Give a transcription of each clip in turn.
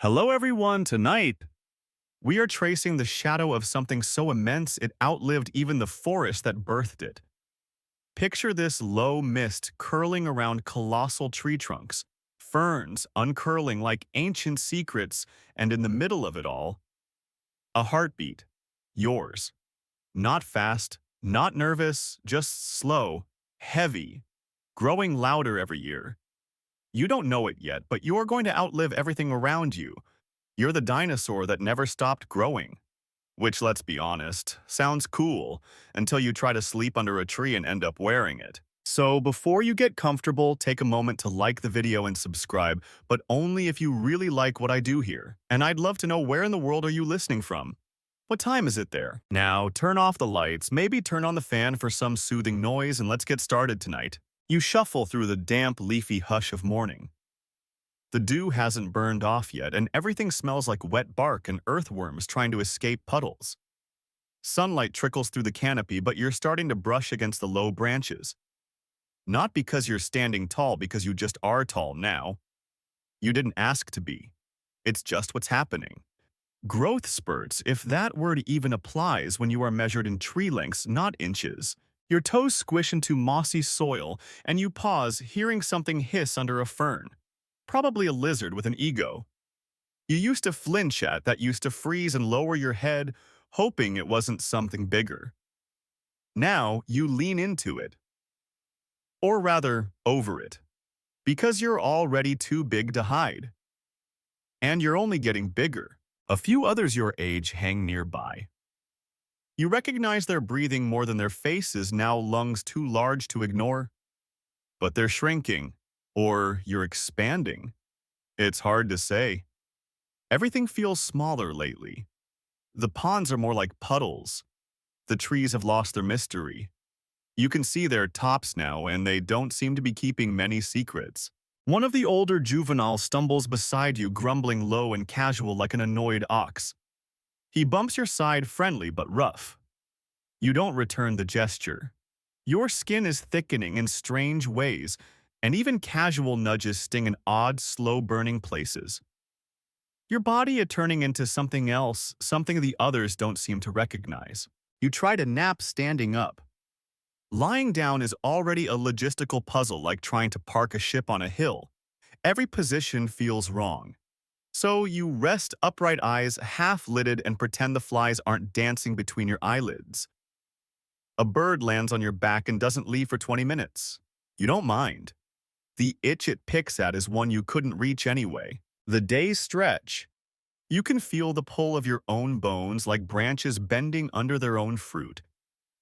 Hello everyone, tonight we are tracing the shadow of something so immense it outlived even the forest that birthed it. Picture this low mist curling around colossal tree trunks, ferns uncurling like ancient secrets, and in the middle of it all, a heartbeat. Yours. Not fast, not nervous, just slow, heavy, growing louder every year. You don't know it yet, but you are going to outlive everything around you. You're the dinosaur that never stopped growing. Which, let's be honest, sounds cool until you try to sleep under a tree and end up wearing it. So before you get comfortable, take a moment to like the video and subscribe, but only if you really like what I do here. And I'd love to know, where in the world are you listening from? What time is it there? Now, turn off the lights, maybe turn on the fan for some soothing noise, and let's get started tonight. You shuffle through the damp, leafy hush of morning. The dew hasn't burned off yet, and everything smells like wet bark and earthworms trying to escape puddles. Sunlight trickles through the canopy, but you're starting to brush against the low branches. Not because you're standing tall, because you just are tall now. You didn't ask to be. It's just what's happening. Growth spurts, if that word even applies when you are measured in tree lengths, not inches. Your toes squish into mossy soil, and you pause, hearing something hiss under a fern. Probably a lizard with an ego. You used to flinch at that, used to freeze and lower your head, hoping it wasn't something bigger. Now you lean into it. Or rather, over it. Because you're already too big to hide. And you're only getting bigger. A few others your age hang nearby. You recognize their breathing more than their faces, now lungs too large to ignore. But they're shrinking. Or you're expanding. It's hard to say. Everything feels smaller lately. The ponds are more like puddles. The trees have lost their mystery. You can see their tops now, and they don't seem to be keeping many secrets. One of the older juveniles stumbles beside you, grumbling low and casual like an annoyed ox. He bumps your side, friendly but rough. You don't return the gesture. Your skin is thickening in strange ways, and even casual nudges sting in odd, slow-burning places. Your body is turning into something else, something the others don't seem to recognize. You try to nap standing up. Lying down is already a logistical puzzle, like trying to park a ship on a hill. Every position feels wrong. So you rest upright, eyes half-lidded, and pretend the flies aren't dancing between your eyelids. A bird lands on your back and doesn't leave for 20 minutes. You don't mind. The itch it picks at is one you couldn't reach anyway. The days stretch. You can feel the pull of your own bones, like branches bending under their own fruit.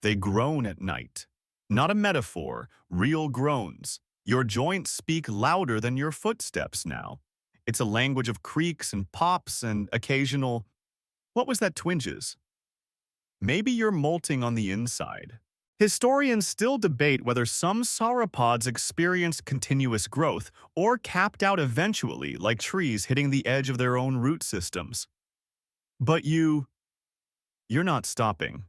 They groan at night. Not a metaphor, real groans. Your joints speak louder than your footsteps now. It's a language of creaks and pops and occasional, "What was that?" twinges. Maybe you're molting on the inside. Historians still debate whether some sauropods experienced continuous growth or capped out eventually, like trees hitting the edge of their own root systems. But you're not stopping.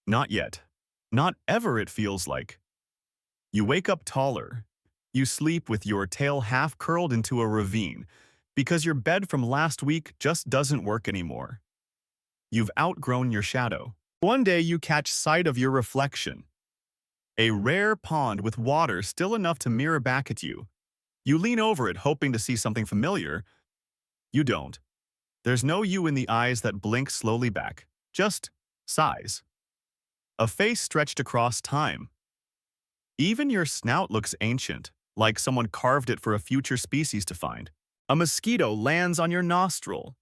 Not yet. Not ever, it feels like. You wake up taller. You sleep with your tail half curled into a ravine because your bed from last week just doesn't work anymore. You've outgrown your shadow. One day you catch sight of your reflection. A rare pond with water still enough to mirror back at you. You lean over it, hoping to see something familiar. You don't. There's no you in the eyes that blink slowly back. Just size. A face stretched across time. Even your snout looks ancient, like someone carved it for a future species to find. A mosquito lands on your nostril.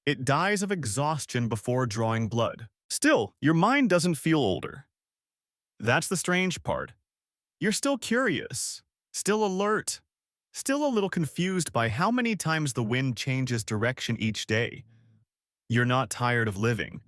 It dies of exhaustion before drawing blood. Still, your mind doesn't feel older. That's the strange part. You're still curious, still alert, still a little confused by how many times the wind changes direction each day. You're not tired of living.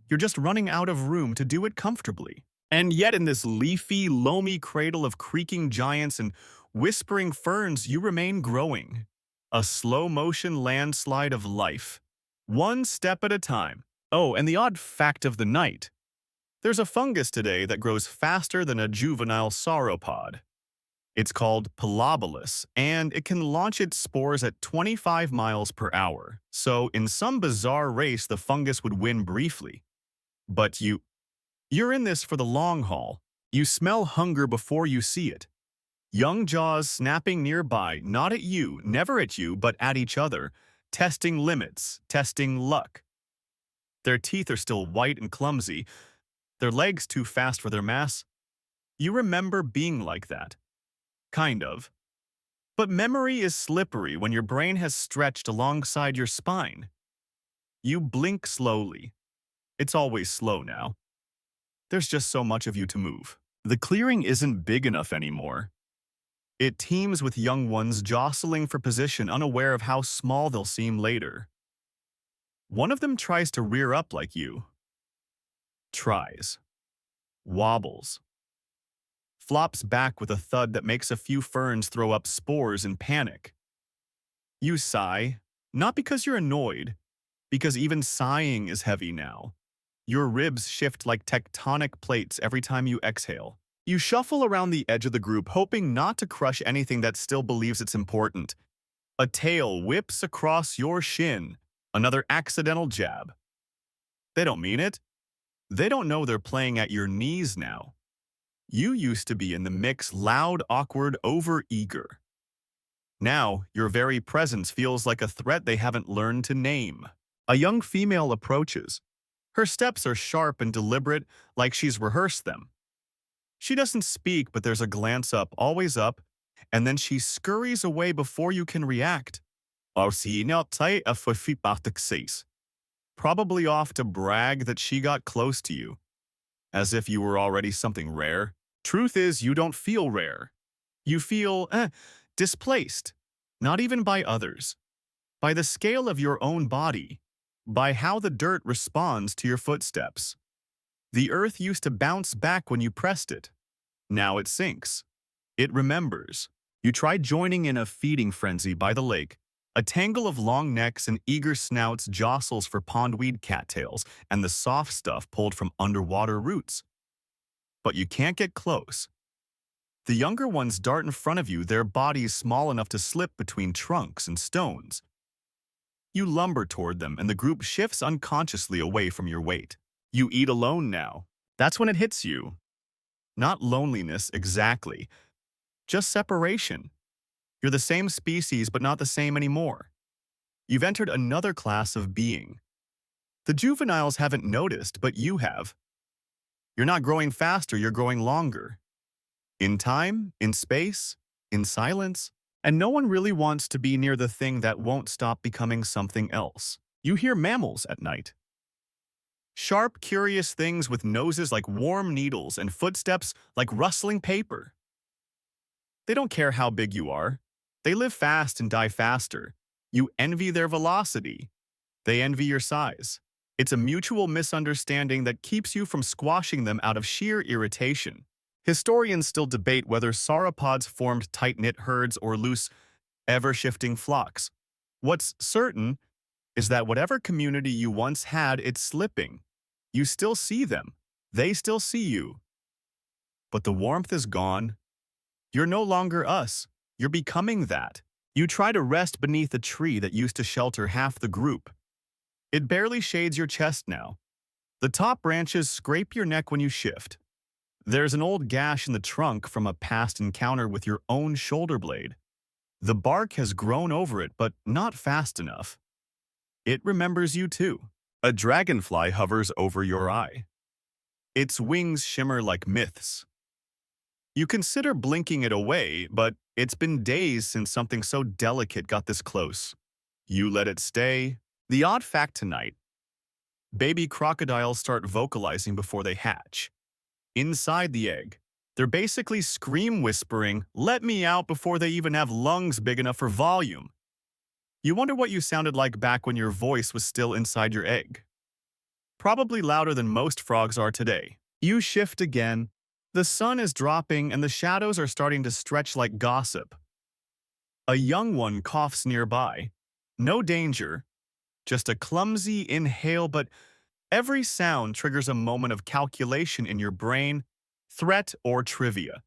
You're just running out of room to do it comfortably. And yet in this leafy, loamy cradle of creaking giants and whispering ferns, you remain growing. A slow-motion landslide of life. One step at a time. Oh, and the odd fact of the night. There's a fungus today that grows faster than a juvenile sauropod. It's called Pilobolus, and it can launch its spores at 25 miles per hour. So in some bizarre race, the fungus would win briefly. But you're in this for the long haul. You smell hunger before you see it. Young jaws snapping nearby, not at you, never at you, but at each other, testing limits, testing luck. Their teeth are still white and clumsy, their legs too fast for their mass. You remember being like that. Kind of. But memory is slippery when your brain has stretched alongside your spine. You blink slowly. It's always slow now. There's just so much of you to move. The clearing isn't big enough anymore. It teems with young ones jostling for position, unaware of how small they'll seem later. One of them tries to rear up like you. Tries. Wobbles. Flops back with a thud that makes a few ferns throw up spores in panic. You sigh, not because you're annoyed, because even sighing is heavy now. Your ribs shift like tectonic plates every time you exhale. You shuffle around the edge of the group, hoping not to crush anything that still believes it's important. A tail whips across your shin, another accidental jab. They don't mean it. They don't know they're playing at your knees now. You used to be in the mix, loud, awkward, over-eager. Now, your very presence feels like a threat they haven't learned to name. A young female approaches. Her steps are sharp and deliberate, like she's rehearsed them. She doesn't speak, but there's a glance up, always up, and then she scurries away before you can react. Probably off to brag that she got close to you, as if you were already something rare. Truth is, you don't feel rare. You feel, displaced. Not even by others. By the scale of your own body. By how the dirt responds to your footsteps. The earth used to bounce back when you pressed it. Now it sinks. It remembers. You try joining in a feeding frenzy by the lake. A tangle of long necks and eager snouts jostles for pondweed cattails and the soft stuff pulled from underwater roots. But you can't get close. The younger ones dart in front of you, their bodies small enough to slip between trunks and stones. You lumber toward them, and the group shifts unconsciously away from your weight. You eat alone now. That's when it hits you. Not loneliness exactly, just separation. You're the same species, but not the same anymore. You've entered another class of being. The juveniles haven't noticed, but you have. You're not growing faster, you're growing longer. In time, in space, in silence. And no one really wants to be near the thing that won't stop becoming something else. You hear mammals at night. Sharp, curious things with noses like warm needles and footsteps like rustling paper. They don't care how big you are. They live fast and die faster. You envy their velocity. They envy your size. It's a mutual misunderstanding that keeps you from squashing them out of sheer irritation. Historians still debate whether sauropods formed tight-knit herds or loose, ever-shifting flocks. What's certain is that whatever community you once had, it's slipping. You still see them. They still see you. But the warmth is gone. You're no longer us. You're becoming that. You try to rest beneath a tree that used to shelter half the group. It barely shades your chest now. The top branches scrape your neck when you shift. There's an old gash in the trunk from a past encounter with your own shoulder blade. The bark has grown over it, but not fast enough. It remembers you too. A dragonfly hovers over your eye. Its wings shimmer like myths. You consider blinking it away, but it's been days since something so delicate got this close. You let it stay. The odd fact tonight: baby crocodiles start vocalizing before they hatch. Inside the egg, they're basically scream whispering, "Let me out," before they even have lungs big enough for volume. You wonder what you sounded like back when your voice was still inside your egg. Probably louder than most frogs are today. You shift again. The sun is dropping and the shadows are starting to stretch like gossip. A young one coughs nearby. No danger, just a clumsy inhale, but every sound triggers a moment of calculation in your brain, threat or trivia.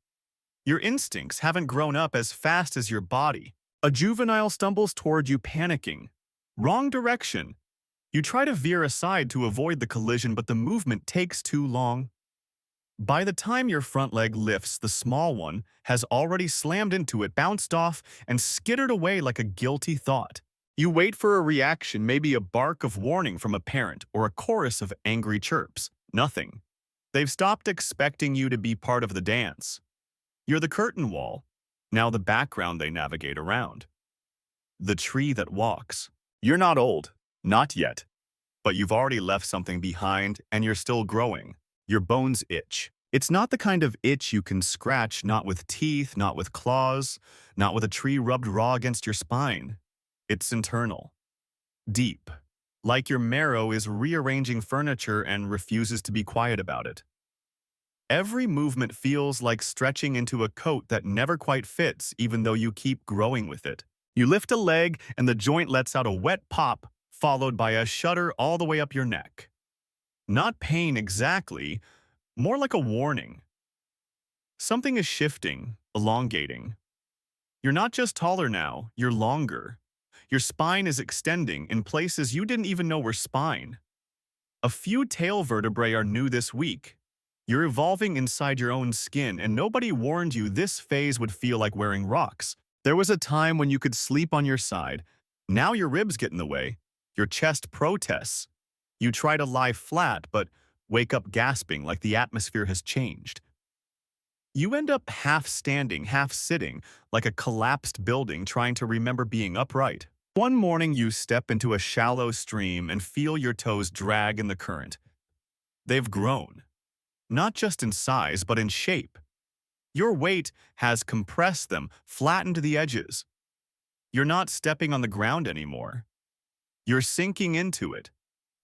Your instincts haven't grown up as fast as your body. A juvenile stumbles toward you panicking. Wrong direction. You try to veer aside to avoid the collision, but the movement takes too long. By the time your front leg lifts, the small one has already slammed into it, bounced off, and skittered away like a guilty thought. You wait for a reaction, maybe a bark of warning from a parent or a chorus of angry chirps. Nothing. They've stopped expecting you to be part of the dance. You're the curtain wall, now the background they navigate around. The tree that walks. You're not old, not yet, but you've already left something behind and you're still growing. Your bones itch. It's not the kind of itch you can scratch, not with teeth, not with claws, not with a tree rubbed raw against your spine. It's internal, deep, like your marrow is rearranging furniture and refuses to be quiet about it. Every movement feels like stretching into a coat that never quite fits, even though you keep growing with it. You lift a leg and the joint lets out a wet pop, followed by a shudder all the way up your neck. Not pain exactly, more like a warning. Something is shifting, elongating. You're not just taller now, you're longer. Your spine is extending in places you didn't even know were spine. A few tail vertebrae are new this week. You're evolving inside your own skin, and nobody warned you this phase would feel like wearing rocks. There was a time when you could sleep on your side. Now your ribs get in the way. Your chest protests. You try to lie flat, but wake up gasping like the atmosphere has changed. You end up half standing, half sitting, like a collapsed building trying to remember being upright. One morning you step into a shallow stream and feel your toes drag in the current. They've grown. Not just in size, but in shape. Your weight has compressed them, flattened the edges. You're not stepping on the ground anymore. You're sinking into it,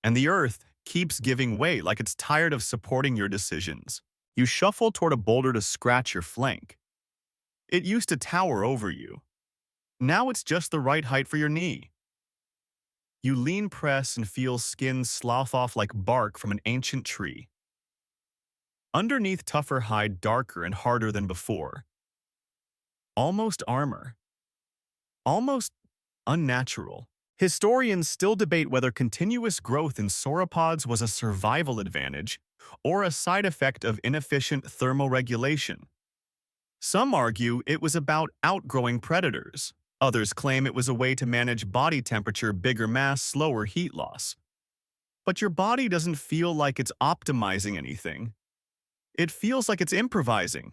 and the earth keeps giving way like it's tired of supporting your decisions. You shuffle toward a boulder to scratch your flank. It used to tower over you. Now it's just the right height for your knee. You lean press and feel skin slough off like bark from an ancient tree. Underneath tougher hide, darker and harder than before. Almost armor. Almost unnatural. Historians still debate whether continuous growth in sauropods was a survival advantage or a side effect of inefficient thermoregulation. Some argue it was about outgrowing predators. Others claim it was a way to manage body temperature, bigger mass, slower heat loss. But your body doesn't feel like it's optimizing anything. It feels like it's improvising.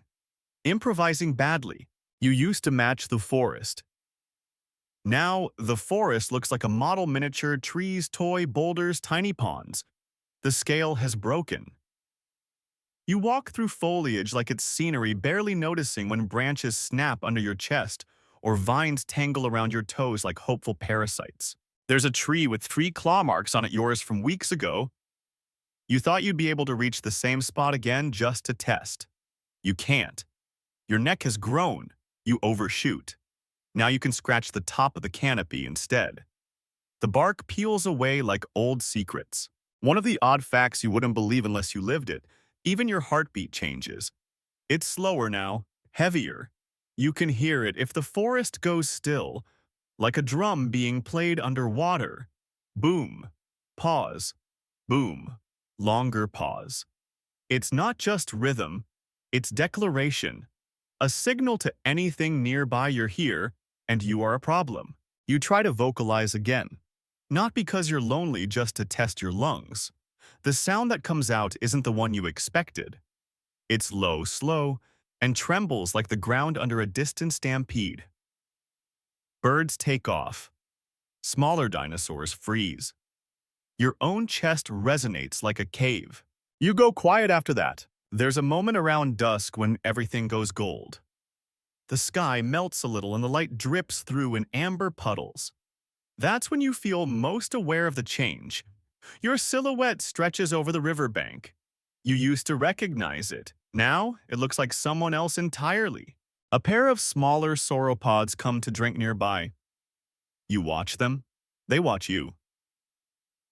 Improvising badly. You used to match the forest. Now, the forest looks like a model miniature, trees, toy, boulders, tiny ponds. The scale has broken. You walk through foliage like it's scenery, barely noticing when branches snap under your chest or vines tangle around your toes like hopeful parasites. There's a tree with 3 claw marks on it, yours from weeks ago. You thought you'd be able to reach the same spot again just to test. You can't. Your neck has grown. You overshoot. Now you can scratch the top of the canopy instead. The bark peels away like old secrets. One of the odd facts you wouldn't believe unless you lived it. Even your heartbeat changes. It's slower now, heavier. You can hear it if the forest goes still, like a drum being played underwater. Boom. Pause. Boom. Longer pause. It's not just rhythm, it's declaration. A signal to anything nearby you're here, and you are a problem. You try to vocalize again. Not because you're lonely, just to test your lungs. The sound that comes out isn't the one you expected. It's low, slow, and trembles like the ground under a distant stampede. Birds take off. Smaller dinosaurs freeze. Your own chest resonates like a cave. You go quiet after that. There's a moment around dusk when everything goes gold. The sky melts a little and the light drips through in amber puddles. That's when you feel most aware of the change. Your silhouette stretches over the riverbank. You used to recognize it. Now, it looks like someone else entirely. A pair of smaller sauropods come to drink nearby. You watch them. They watch you.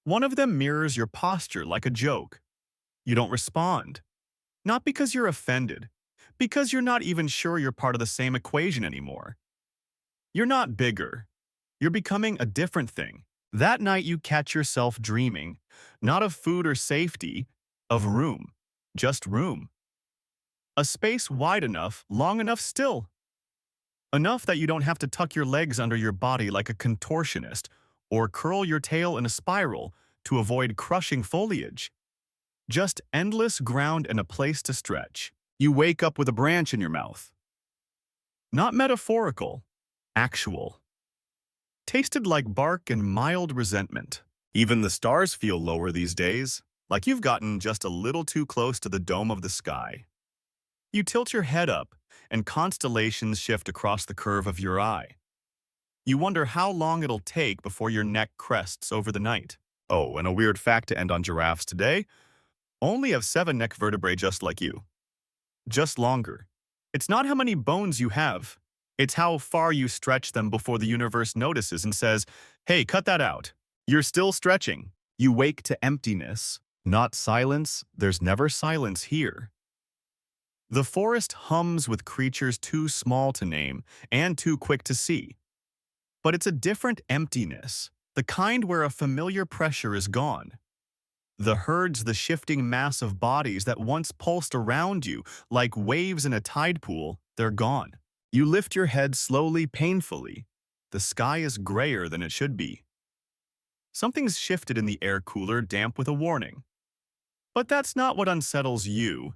One of them mirrors your posture like a joke. You don't respond. Not because you're offended, because you're not even sure you're part of the same equation anymore. You're not bigger. You're becoming a different thing. That night you catch yourself dreaming, not of food or safety, of room. Just room. A space wide enough, long enough still. Enough that you don't have to tuck your legs under your body like a contortionist or curl your tail in a spiral to avoid crushing foliage. Just endless ground and a place to stretch. You wake up with a branch in your mouth. Not metaphorical, actual. Tasted like bark and mild resentment. Even the stars feel lower these days, like you've gotten just a little too close to the dome of the sky. You tilt your head up, and constellations shift across the curve of your eye. You wonder how long it'll take before your neck crests over the night. Oh, and a weird fact to end on giraffes today: only have 7 neck vertebrae just like you. Just longer. It's not how many bones you have. It's how far you stretch them before the universe notices and says, "Hey, cut that out. You're still stretching." You wake to emptiness, not silence. There's never silence here. The forest hums with creatures too small to name and too quick to see. But it's a different emptiness, the kind where a familiar pressure is gone. The herds, the shifting mass of bodies that once pulsed around you like waves in a tide pool, they're gone. You lift your head slowly, painfully. The sky is grayer than it should be. Something's shifted in the air cooler, damp with a warning. But that's not what unsettles you.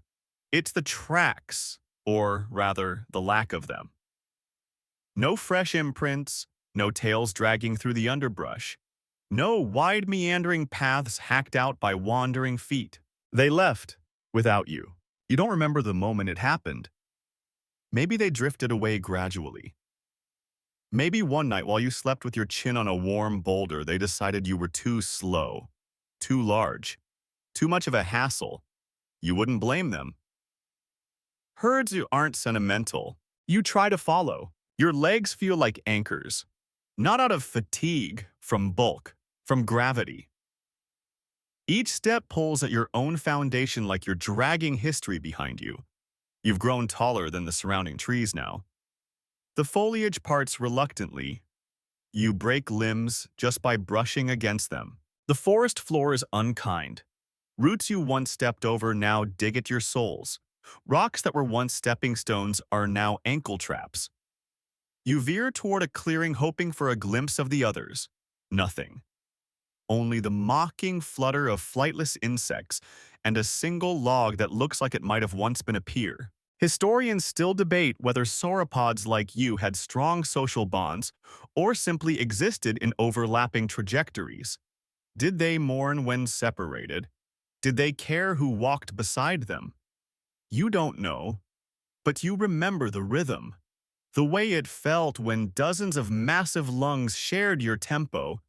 It's the tracks, or rather, the lack of them. No fresh imprints, no tails dragging through the underbrush, no wide meandering paths hacked out by wandering feet. They left, without you. You don't remember the moment it happened. Maybe they drifted away gradually. Maybe one night while you slept with your chin on a warm boulder, they decided you were too slow, too large, too much of a hassle. You wouldn't blame them. Herds you aren't sentimental. You try to follow. Your legs feel like anchors, not out of fatigue, from bulk, from gravity. Each step pulls at your own foundation like you're dragging history behind you. You've grown taller than the surrounding trees now. The foliage parts reluctantly. You break limbs just by brushing against them. The forest floor is unkind. Roots you once stepped over now dig at your soles. Rocks that were once stepping stones are now ankle traps. You veer toward a clearing hoping for a glimpse of the others. Nothing. Only the mocking flutter of flightless insects and a single log that looks like it might have once been a pier. Historians still debate whether sauropods like you had strong social bonds or simply existed in overlapping trajectories. Did they mourn when separated? Did they care who walked beside them? You don't know, but you remember the rhythm. The way it felt when dozens of massive lungs shared your tempo.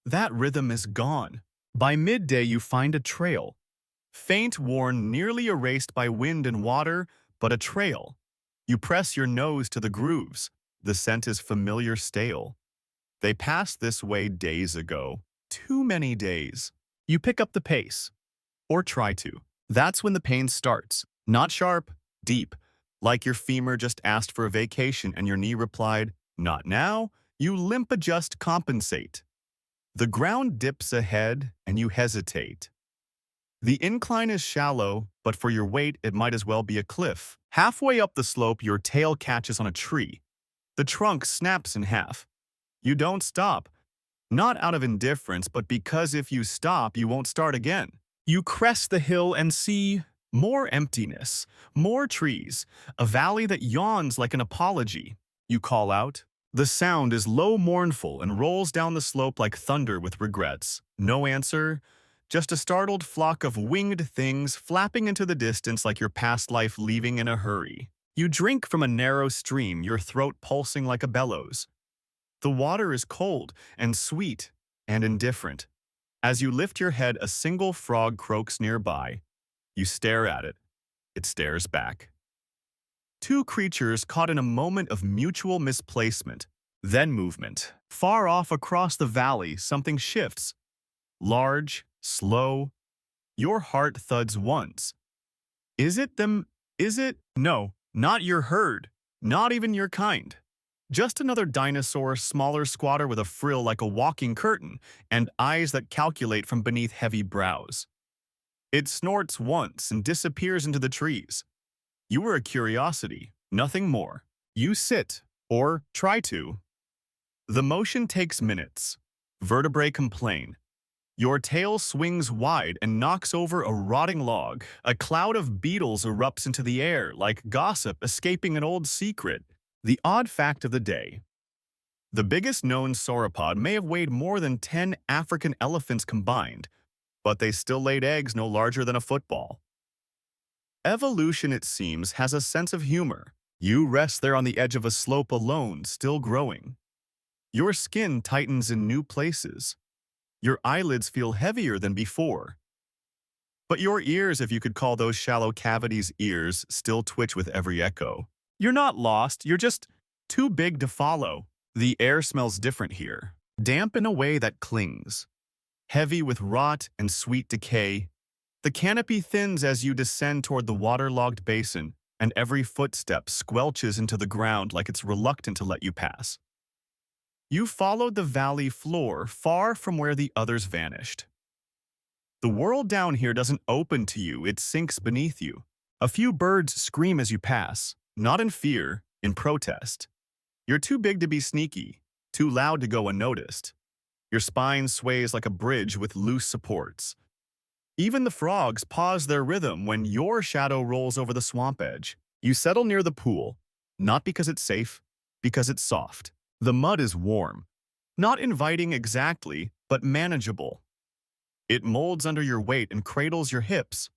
That rhythm is gone. By midday, you find a trail. Faint, worn, nearly erased by wind and water, but a trail. You press your nose to the grooves. The scent is familiar, stale. They passed this way days ago. Too many days. You pick up the pace. Or try to. That's when the pain starts. Not sharp, deep. Like your femur just asked for a vacation and your knee replied, "Not now." You limp adjust, compensate. The ground dips ahead and you hesitate. The incline is shallow, but for your weight, it might as well be a cliff. Halfway up the slope, your tail catches on a tree. The trunk snaps in half. You don't stop. Not out of indifference, but because if you stop, you won't start again. You crest the hill and see more emptiness, more trees, a valley that yawns like an apology. You call out. The sound is low, mournful, and rolls down the slope like thunder with regrets. No answer, just a startled flock of winged things flapping into the distance like your past life leaving in a hurry. You drink from a narrow stream, your throat pulsing like a bellows. The water is cold and sweet and indifferent. As you lift your head, a single frog croaks nearby. You stare at it. It stares back. Two creatures caught in a moment of mutual misplacement, then movement. Far off across the valley, something shifts. Large, slow. Your heart thuds once. Is it them? Is it? No, Not your herd, not even your kind. Just another dinosaur, smaller squatter with a frill like a walking curtain and eyes that calculate from beneath heavy brows. It snorts once and disappears into the trees. You were a curiosity, nothing more. You sit, or try to. The motion takes minutes. Vertebrae complain. Your tail swings wide and knocks over a rotting log. A cloud of beetles erupts into the air like gossip escaping an old secret. The odd fact of the day. The biggest known sauropod may have weighed more than 10 African elephants combined, but they still laid eggs no larger than a football. Evolution, it seems, has a sense of humor. You rest there on the edge of a slope alone, still growing. Your skin tightens in new places. Your eyelids feel heavier than before. But your ears, if you could call those shallow cavities ears, still twitch with every echo. You're not lost, you're just too big to follow. The air smells different here, damp in a way that clings. Heavy with rot and sweet decay. The canopy thins as you descend toward the waterlogged basin, and every footstep squelches into the ground like it's reluctant to let you pass. You followed the valley floor far from where the others vanished. The world down here doesn't open to you, it sinks beneath you. A few birds scream as you pass, not in fear, in protest. You're too big to be sneaky, too loud to go unnoticed. Your spine sways like a bridge with loose supports. Even the frogs pause their rhythm when your shadow rolls over the swamp edge. You settle near the pool, not because it's safe, because it's soft. The mud is warm, not inviting exactly, but manageable. It molds under your weight and cradles your hips.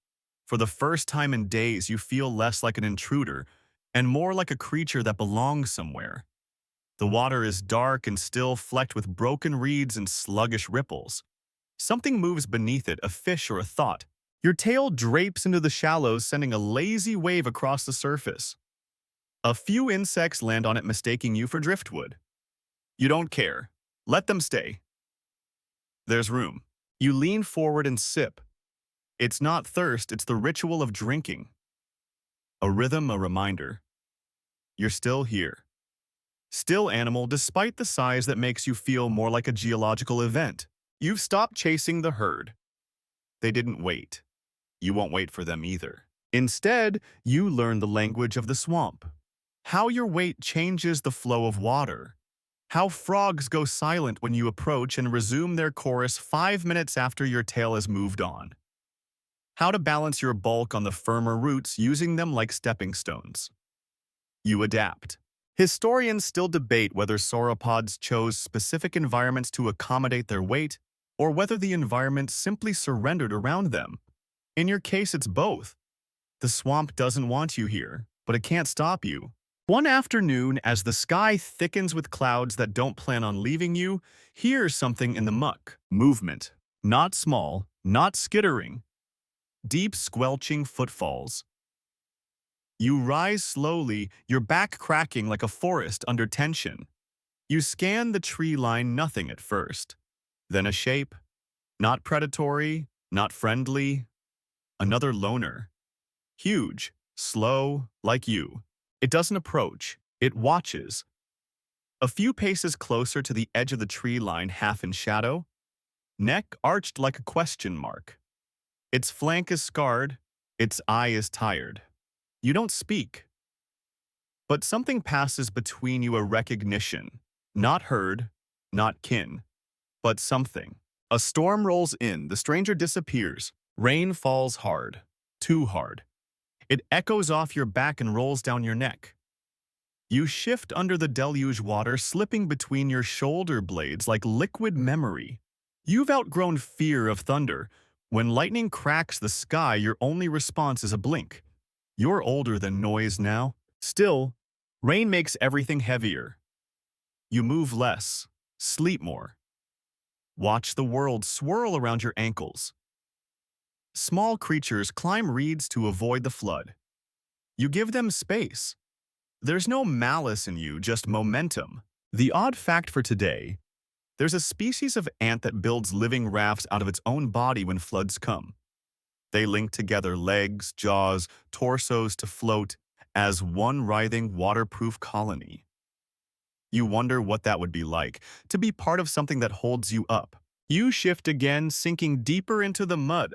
For the first time in days, you feel less like an intruder and more like a creature that belongs somewhere. The water is dark and still, flecked with broken reeds and sluggish ripples. Something moves beneath it, a fish or a thought. Your tail drapes into the shallows, sending a lazy wave across the surface. A few insects land on it, mistaking you for driftwood. You don't care. Let them stay. There's room. You lean forward and sip. It's not thirst, it's the ritual of drinking. A rhythm, a reminder. You're still here. Still animal, despite the size that makes you feel more like a geological event. You've stopped chasing the herd. They didn't wait. You won't wait for them either. Instead, you learn the language of the swamp. How your weight changes the flow of water. How frogs go silent when you approach and resume their chorus 5 minutes after your tail has moved on. How to balance your bulk on the firmer roots using them like stepping stones. You adapt. Historians still debate whether sauropods chose specific environments to accommodate their weight or whether the environment simply surrendered around them. In your case, it's both. The swamp doesn't want you here, but it can't stop you. One afternoon, as the sky thickens with clouds that don't plan on leaving you, here's something in the muck. Movement. Not small, not skittering. Deep, squelching footfalls. You rise slowly, your back cracking like a forest under tension. You scan the tree line, nothing at first. Then a shape. Not predatory, not friendly. Another loner. Huge, slow, like you. It doesn't approach, it watches. A few paces closer to the edge of the tree line, half in shadow. Neck arched like a question mark. Its flank is scarred, its eye is tired. You don't speak. But something passes between you, a recognition. Not herd, not kin, but something. A storm rolls in, the stranger disappears. Rain falls hard, too hard. It echoes off your back and rolls down your neck. You shift under the deluge water, slipping between your shoulder blades like liquid memory. You've outgrown fear of thunder. When lightning cracks the sky, your only response is a blink. You're older than noise now. Still, rain makes everything heavier. You move less, sleep more. Watch the world swirl around your ankles. Small creatures climb reeds to avoid the flood. You give them space. There's no malice in you, just momentum. The odd fact for today: there's a species of ant that builds living rafts out of its own body when floods come. They link together legs, jaws, torsos to float, as one writhing, waterproof colony. You wonder what that would be like, to be part of something that holds you up. You shift again, sinking deeper into the mud.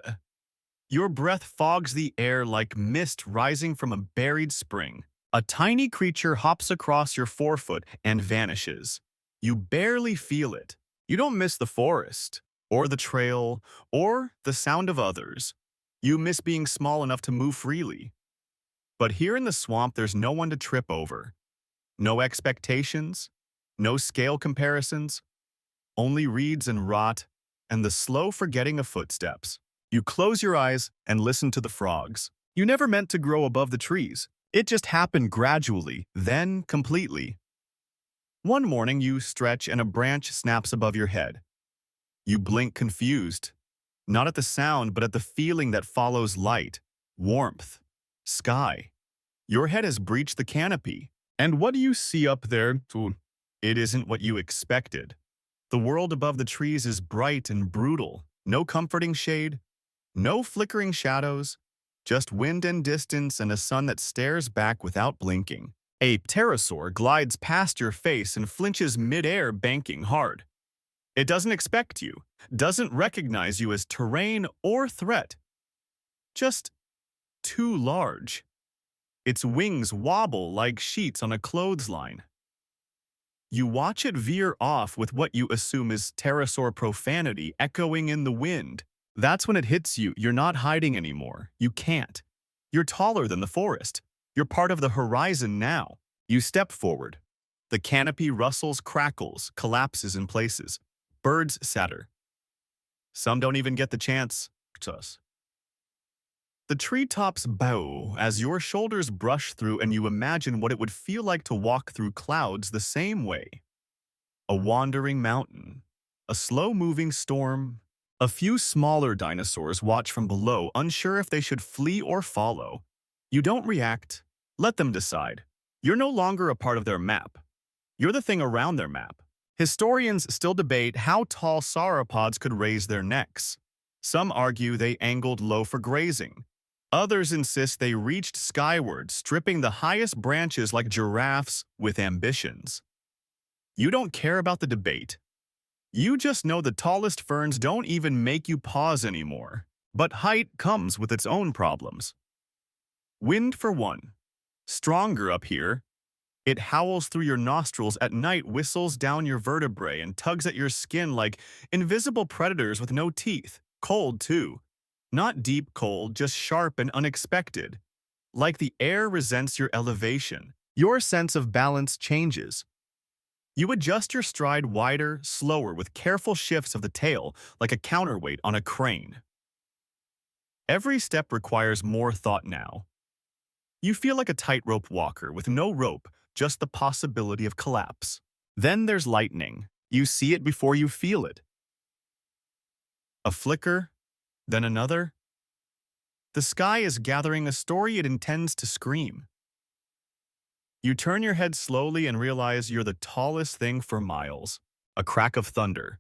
Your breath fogs the air like mist rising from a buried spring. A tiny creature hops across your forefoot and vanishes. You barely feel it. You don't miss the forest, or the trail, or the sound of others. You miss being small enough to move freely. But here in the swamp, there's no one to trip over. No expectations, no scale comparisons, only reeds and rot, and the slow forgetting of footsteps. You close your eyes and listen to the frogs. You never meant to grow above the trees. It just happened gradually, then completely. One morning you stretch and a branch snaps above your head. You blink confused, not at the sound but at the feeling that follows light, warmth, sky. Your head has breached the canopy. And what do you see up there? It isn't what you expected. The world above the trees is bright and brutal. No comforting shade, no flickering shadows, just wind and distance and a sun that stares back without blinking. A pterosaur glides past your face and flinches mid-air, banking hard. It doesn't expect you, doesn't recognize you as terrain or threat. Just too large. Its wings wobble like sheets on a clothesline. You watch it veer off with what you assume is pterosaur profanity echoing in the wind. That's when it hits you. You're not hiding anymore. You can't. You're taller than the forest. You're part of the horizon now. You step forward. The canopy rustles, crackles, collapses in places. Birds scatter. Some don't even get the chance. The treetops bow as your shoulders brush through and you imagine what it would feel like to walk through clouds the same way. A wandering mountain, a slow-moving storm. A few smaller dinosaurs watch from below, unsure if they should flee or follow. You don't react. Let them decide. You're no longer a part of their map. You're the thing around their map. Historians still debate how tall sauropods could raise their necks. Some argue they angled low for grazing. Others insist they reached skyward, stripping the highest branches like giraffes with ambitions. You don't care about the debate. You just know the tallest ferns don't even make you pause anymore. But height comes with its own problems. Wind for one. Stronger up here. It howls through your nostrils at night, whistles down your vertebrae, and tugs at your skin like invisible predators with no teeth. Cold, too. Not deep cold, just sharp and unexpected. Like the air resents your elevation. Your sense of balance changes. You adjust your stride wider, slower, with careful shifts of the tail, like a counterweight on a crane. Every step requires more thought now. You feel like a tightrope walker with no rope, just the possibility of collapse. Then there's lightning. You see it before you feel it. A flicker, then another. The sky is gathering a story it intends to scream. You turn your head slowly and realize you're the tallest thing for miles. A crack of thunder.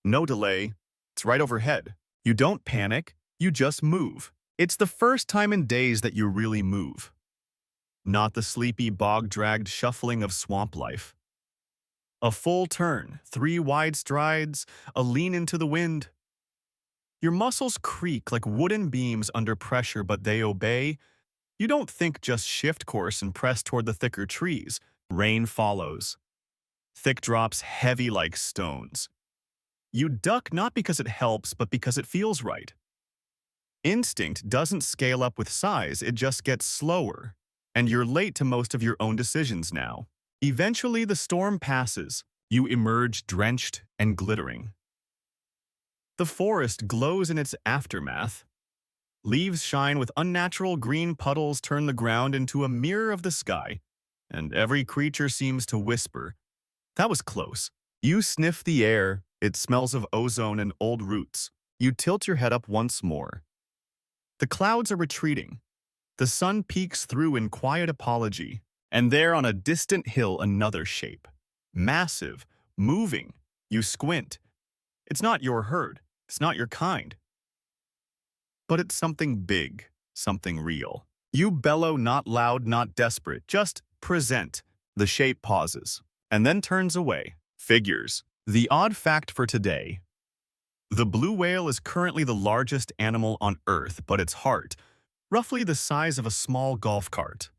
No delay. It's right overhead. You don't panic. You just move. It's the first time in days that you really move. Not the sleepy, bog-dragged shuffling of swamp life. A full turn, 3 wide strides, a lean into the wind. Your muscles creak like wooden beams under pressure, but they obey. You don't think, just shift course and press toward the thicker trees. Rain follows. Thick drops heavy like stones. You duck not because it helps, but because it feels right. Instinct doesn't scale up with size, it just gets slower. And you're late to most of your own decisions now. Eventually, the storm passes. You emerge drenched and glittering. The forest glows in its aftermath. Leaves shine with unnatural green puddles, turn the ground into a mirror of the sky, and every creature seems to whisper, "That was close." You sniff the air. It smells of ozone and old roots. You tilt your head up once more. The clouds are retreating. The sun peeks through in quiet apology, and there on a distant hill another shape. Massive, moving. You squint. It's not your herd. It's not your kind. But it's something big, something real. You bellow, not loud, not desperate, just present. The shape pauses, and then turns away. Figures. The odd fact for today. The blue whale is currently the largest animal on Earth, but its heart, roughly the size of a small golf cart.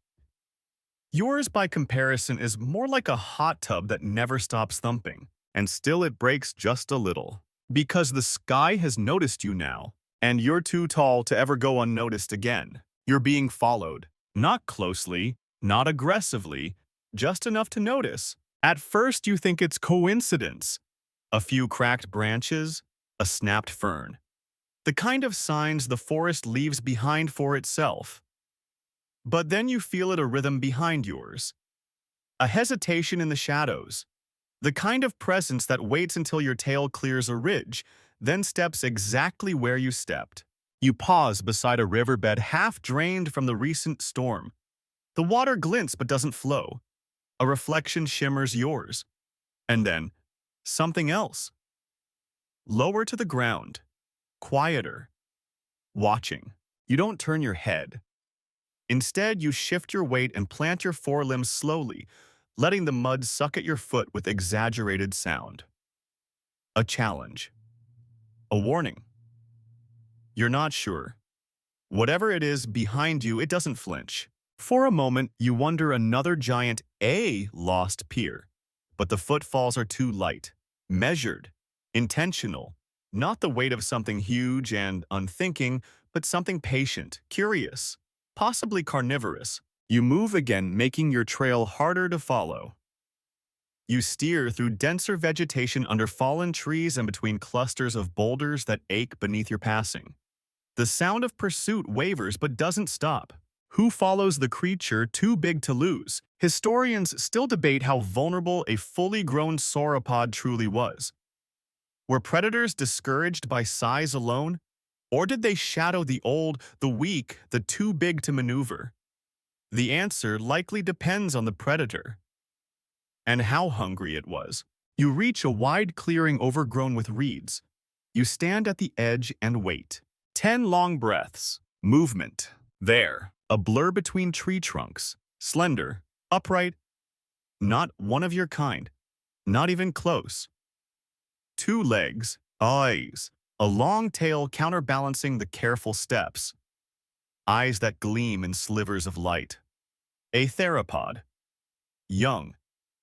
Yours, by comparison, is more like a hot tub that never stops thumping, and still it breaks just a little. Because the sky has noticed you now, and you're too tall to ever go unnoticed again. You're being followed. Not closely, not aggressively, just enough to notice. At first you think it's coincidence. A few cracked branches, a snapped fern. The kind of signs the forest leaves behind for itself. But then you feel it a rhythm behind yours. A hesitation in the shadows. The kind of presence that waits until your tail clears a ridge, then steps exactly where you stepped. You pause beside a riverbed half drained from the recent storm. The water glints but doesn't flow. A reflection shimmers yours. And then, something else. Lower to the ground. Quieter. Watching. You don't turn your head. Instead, you shift your weight and plant your forelimbs slowly, letting the mud suck at your foot with exaggerated sound. A challenge. A warning. You're not sure. Whatever it is behind you, it doesn't flinch. For a moment, you wonder another giant lost pier. But the footfalls are too light, measured, intentional. Not the weight of something huge and unthinking, but something patient, curious, possibly carnivorous. You move again, making your trail harder to follow. You steer through denser vegetation under fallen trees and between clusters of boulders that ache beneath your passing. The sound of pursuit wavers but doesn't stop. Who follows the creature too big to lose? Historians still debate how vulnerable a fully grown sauropod truly was. Were predators discouraged by size alone? Or did they shadow the old, the weak, the too big to maneuver? The answer likely depends on the predator and how hungry it was. You reach a wide clearing overgrown with reeds. You stand at the edge and wait. 10 long breaths. Movement. There. A blur between tree trunks. Slender. Upright. Not one of your kind. Not even close. 2 legs. Eyes. A long tail counterbalancing the careful steps. Eyes that gleam in slivers of light. A theropod. Young.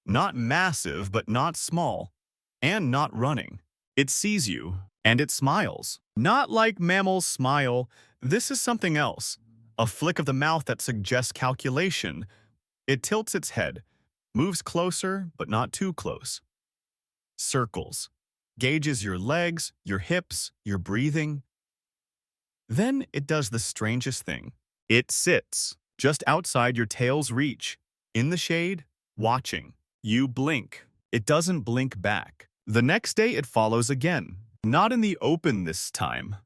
Not massive, but not small. And not running. It sees you, and it smiles. Not like mammals smile. This is something else. A flick of the mouth that suggests calculation. It tilts its head, moves closer, but not too close. Circles. Gauges your legs, your hips, your breathing. Then it does the strangest thing. It sits, just outside your tail's reach, in the shade, watching. You blink. It doesn't blink back. The next day it follows again. Not in the open this time.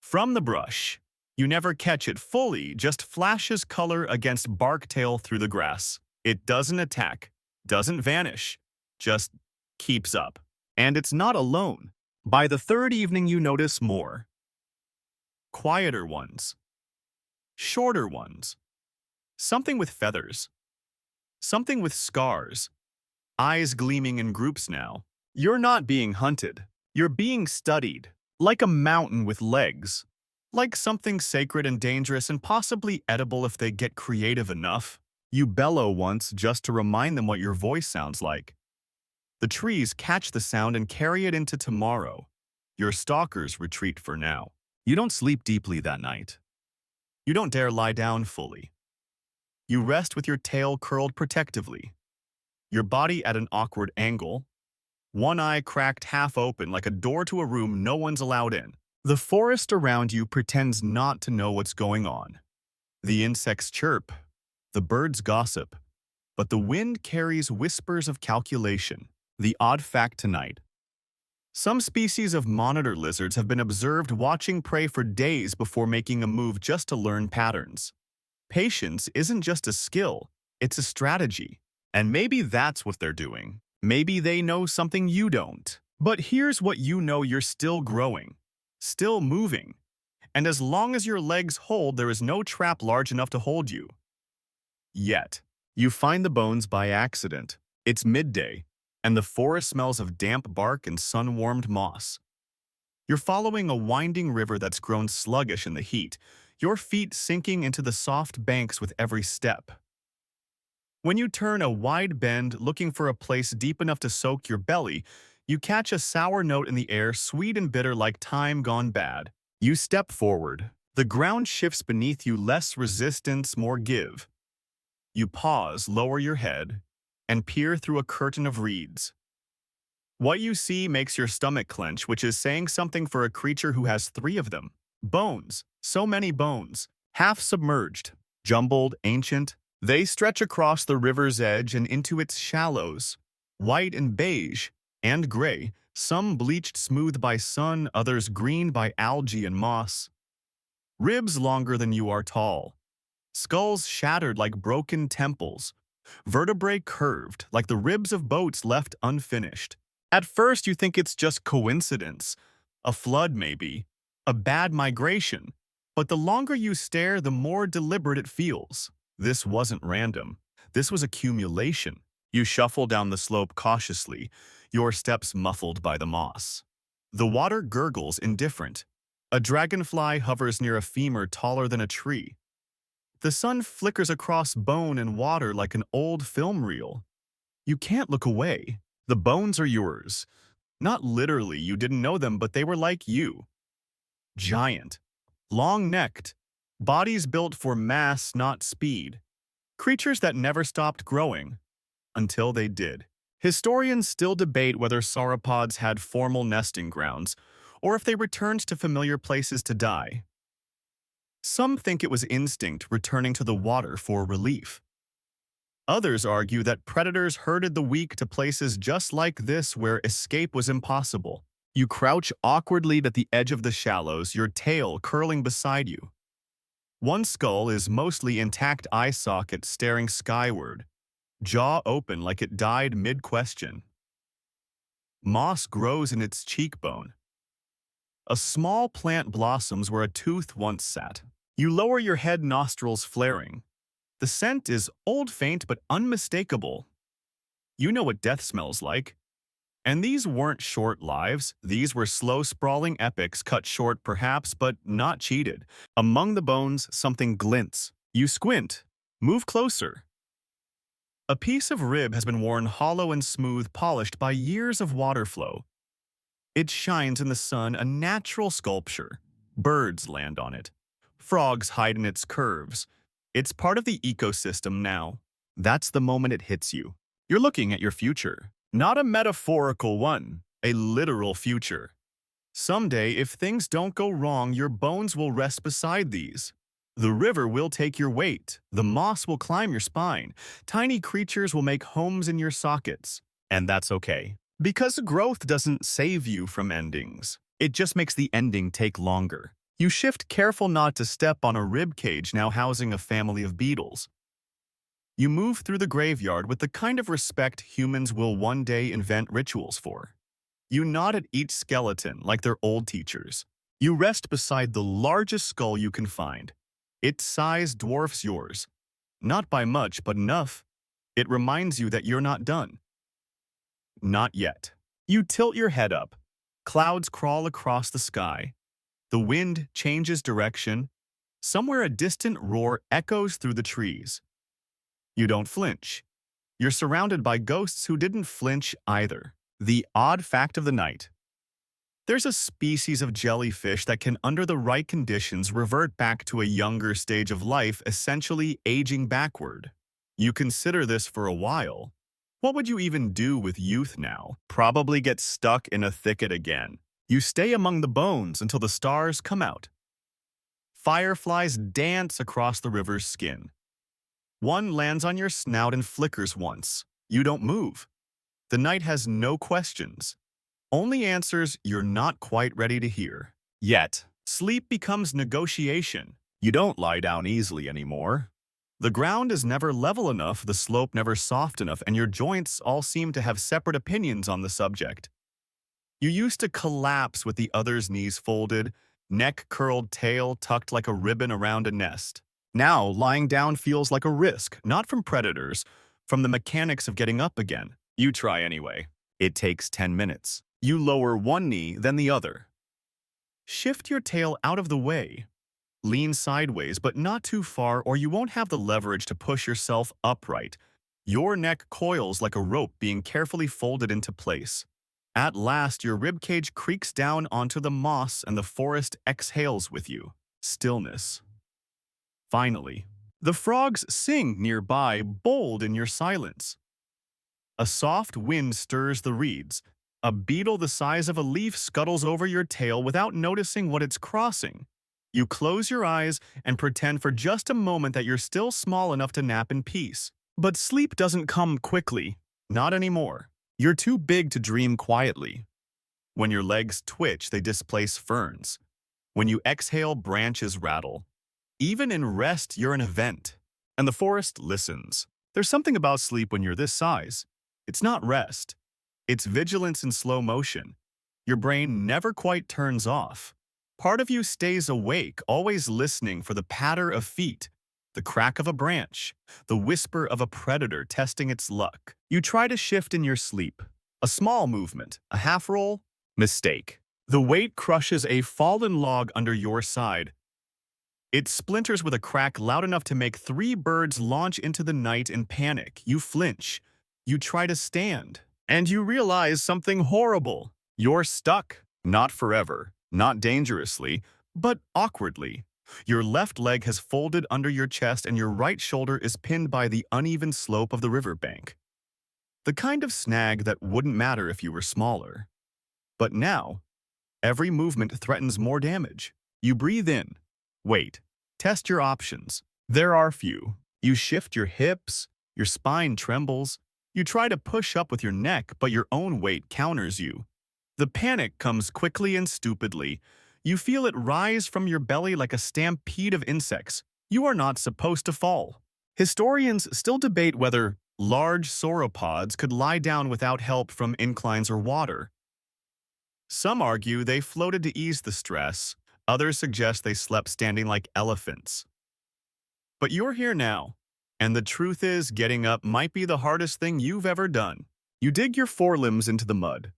From the brush. You never catch it fully, just flashes color against bark tail through the grass. It doesn't attack, doesn't vanish, just keeps up. And it's not alone. By the third evening you notice more. Quieter ones. Shorter ones. Something with feathers. Something with scars. Eyes gleaming in groups now. You're not being hunted. You're being studied. Like a mountain with legs. Like something sacred and dangerous and possibly edible if they get creative enough. You bellow once just to remind them what your voice sounds like. The trees catch the sound and carry it into tomorrow. Your stalkers retreat for now. You don't sleep deeply that night. You don't dare lie down fully. You rest with your tail curled protectively. Your body at an awkward angle. One eye cracked half open like a door to a room no one's allowed in. The forest around you pretends not to know what's going on. The insects chirp. The birds gossip. But the wind carries whispers of calculation. The odd fact tonight. Some species of monitor lizards have been observed watching prey for days before making a move just to learn patterns. Patience isn't just a skill, it's a strategy. And maybe that's what they're doing. Maybe they know something you don't. But here's what you know: you're still growing, still moving, And as long as your legs hold, there is no trap large enough to hold you. Yet, you find the bones by accident. It's midday, and the forest smells of damp bark and sun-warmed moss. You're following a winding river that's grown sluggish in the heat, your feet sinking into the soft banks with every step. When you turn a wide bend looking for a place deep enough to soak your belly, you catch a sour note in the air, sweet and bitter like time gone bad. You step forward. The ground shifts beneath you, less resistance, more give. You pause, lower your head, and peer through a curtain of reeds. What you see makes your stomach clench, which is saying something for a creature who has 3 of them. Bones, so many bones, half submerged, jumbled, ancient. They stretch across the river's edge and into its shallows, white and beige and gray, some bleached smooth by sun, others green by algae and moss. Ribs longer than you are tall, skulls shattered like broken temples, vertebrae curved like the ribs of boats left unfinished. At first you think it's just coincidence, a flood maybe, a bad migration, but the longer you stare, the more deliberate it feels. This wasn't random. This was accumulation. You shuffle down the slope cautiously, your steps muffled by the moss. The water gurgles indifferent. A dragonfly hovers near a femur taller than a tree. The sun flickers across bone and water like an old film reel. You can't look away. The bones are yours. Not literally, you didn't know them, but they were like you. Giant, long-necked, bodies built for mass, not speed. Creatures that never stopped growing, until they did. Historians still debate whether sauropods had formal nesting grounds, or if they returned to familiar places to die. Some think it was instinct returning to the water for relief. Others argue that predators herded the weak to places just like this where escape was impossible. You crouch awkwardly at the edge of the shallows, your tail curling beside you. One skull is mostly intact eye socket staring skyward, jaw open like it died mid-question. Moss grows in its cheekbone. A small plant blossoms where a tooth once sat. You lower your head, nostrils flaring. The scent is old, faint, but unmistakable. You know what death smells like. And these weren't short lives. These were slow, sprawling epics, cut short perhaps, but not cheated. Among the bones, something glints. You squint. Move closer. A piece of rib has been worn hollow and smooth, polished by years of water flow. It shines in the sun, a natural sculpture. Birds land on it. Frogs hide in its curves. It's part of the ecosystem now. That's the moment it hits you. You're looking at your future. Not a metaphorical one, a literal future. Someday, if things don't go wrong, your bones will rest beside these. The river will take your weight. The moss will climb your spine. Tiny creatures will make homes in your sockets. And that's okay. Because growth doesn't save you from endings. It just makes the ending take longer. You shift, careful not to step on a rib cage now housing a family of beetles. You move through the graveyard with the kind of respect humans will one day invent rituals for. You nod at each skeleton like they're old teachers. You rest beside the largest skull you can find. Its size dwarfs yours. Not by much, but enough. It reminds you that you're not done. Not yet. You tilt your head up. Clouds crawl across the sky. The wind changes direction. Somewhere a distant roar echoes through the trees. You don't flinch. You're surrounded by ghosts who didn't flinch either. The odd fact of the night. There's a species of jellyfish that can, under the right conditions, revert back to a younger stage of life, essentially aging backward. You consider this for a while. What would you even do with youth now? Probably get stuck in a thicket again. You stay among the bones until the stars come out. Fireflies dance across the river's skin. One lands on your snout and flickers once. You don't move. The night has no questions. Only answers you're not quite ready to hear. Yet, sleep becomes negotiation. You don't lie down easily anymore. The ground is never level enough, the slope never soft enough, and your joints all seem to have separate opinions on the subject. You used to collapse with the other's knees folded. neck curled tail tucked like a ribbon around a nest. Now, lying down feels like a risk, not from predators, from the mechanics of getting up again. You try anyway. It takes 10 minutes. You lower one knee, then the other. Shift your tail out of the way. Lean sideways, but not too far, or you won't have the leverage to push yourself upright. Your neck coils like a rope being carefully folded into place. At last, your ribcage creaks down onto the moss and the forest exhales with you. Stillness. Finally, the frogs sing nearby, bold in your silence. A soft wind stirs the reeds. A beetle the size of a leaf scuttles over your tail without noticing what it's crossing. You close your eyes and pretend for just a moment that you're still small enough to nap in peace. But sleep doesn't come quickly. Not anymore. You're too big to dream quietly. When your legs twitch, they displace ferns. When you exhale, branches rattle. Even in rest, you're an event. And the forest listens. There's something about sleep when you're this size. It's not rest. It's vigilance in slow motion. Your brain never quite turns off. Part of you stays awake, always listening for the patter of feet, the crack of a branch, the whisper of a predator testing its luck. You try to shift in your sleep. A small movement, a half roll, mistake. The weight crushes a fallen log under your side. It splinters with a crack loud enough to make 3 birds launch into the night in panic. You flinch. You try to stand. And you realize something horrible. You're stuck. Not forever, not dangerously, but awkwardly. Your left leg has folded under your chest and your right shoulder is pinned by the uneven slope of the riverbank. The kind of snag that wouldn't matter if you were smaller. But now, every movement threatens more damage. You breathe in. Wait. Test your options. There are few. You shift your hips. Your spine trembles. You try to push up with your neck, but your own weight counters you. The panic comes quickly and stupidly. You feel it rise from your belly like a stampede of insects. You are not supposed to fall. Historians still debate whether large sauropods could lie down without help from inclines or water. Some argue they floated to ease the stress. Others suggest they slept standing like elephants. But you're here now, and the truth is getting up might be the hardest thing you've ever done. You dig your forelimbs into the mud.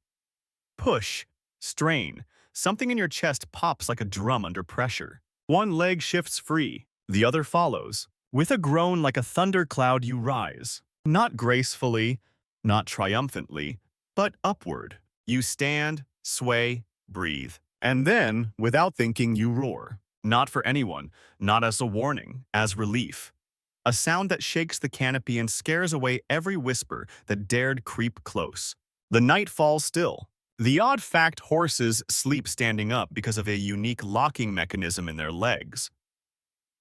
Push, strain. Something in your chest pops like a drum under pressure. One leg shifts free, the other follows. With a groan like a thundercloud, you rise. Not gracefully, not triumphantly, but upward. You stand, sway, breathe. And then, without thinking, you roar. Not for anyone, not as a warning, as relief. A sound that shakes the canopy and scares away every whisper that dared creep close. The night falls still. The odd fact horses sleep standing up because of a unique locking mechanism in their legs.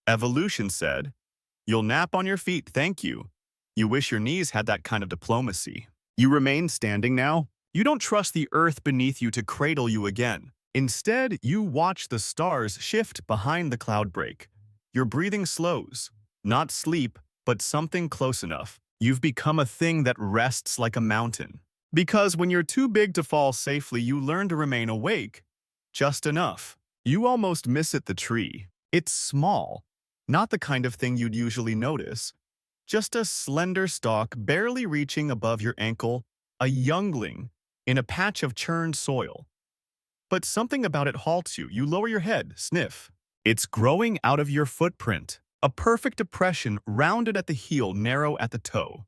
Evolution said, "You'll nap on your feet, thank you." You wish your knees had that kind of diplomacy. You remain standing now. You don't trust the earth beneath you to cradle you again. Instead, you watch the stars shift behind the cloud break. Your breathing slows. Not sleep, but something close enough. You've become a thing that rests like a mountain. Because when you're too big to fall safely, you learn to remain awake. Just enough. You almost miss it, the tree. It's small. Not the kind of thing you'd usually notice. Just a slender stalk barely reaching above your ankle, a youngling in a patch of churned soil. But something about it halts you. You lower your head, sniff. It's growing out of your footprint. A perfect depression, rounded at the heel, narrow at the toe.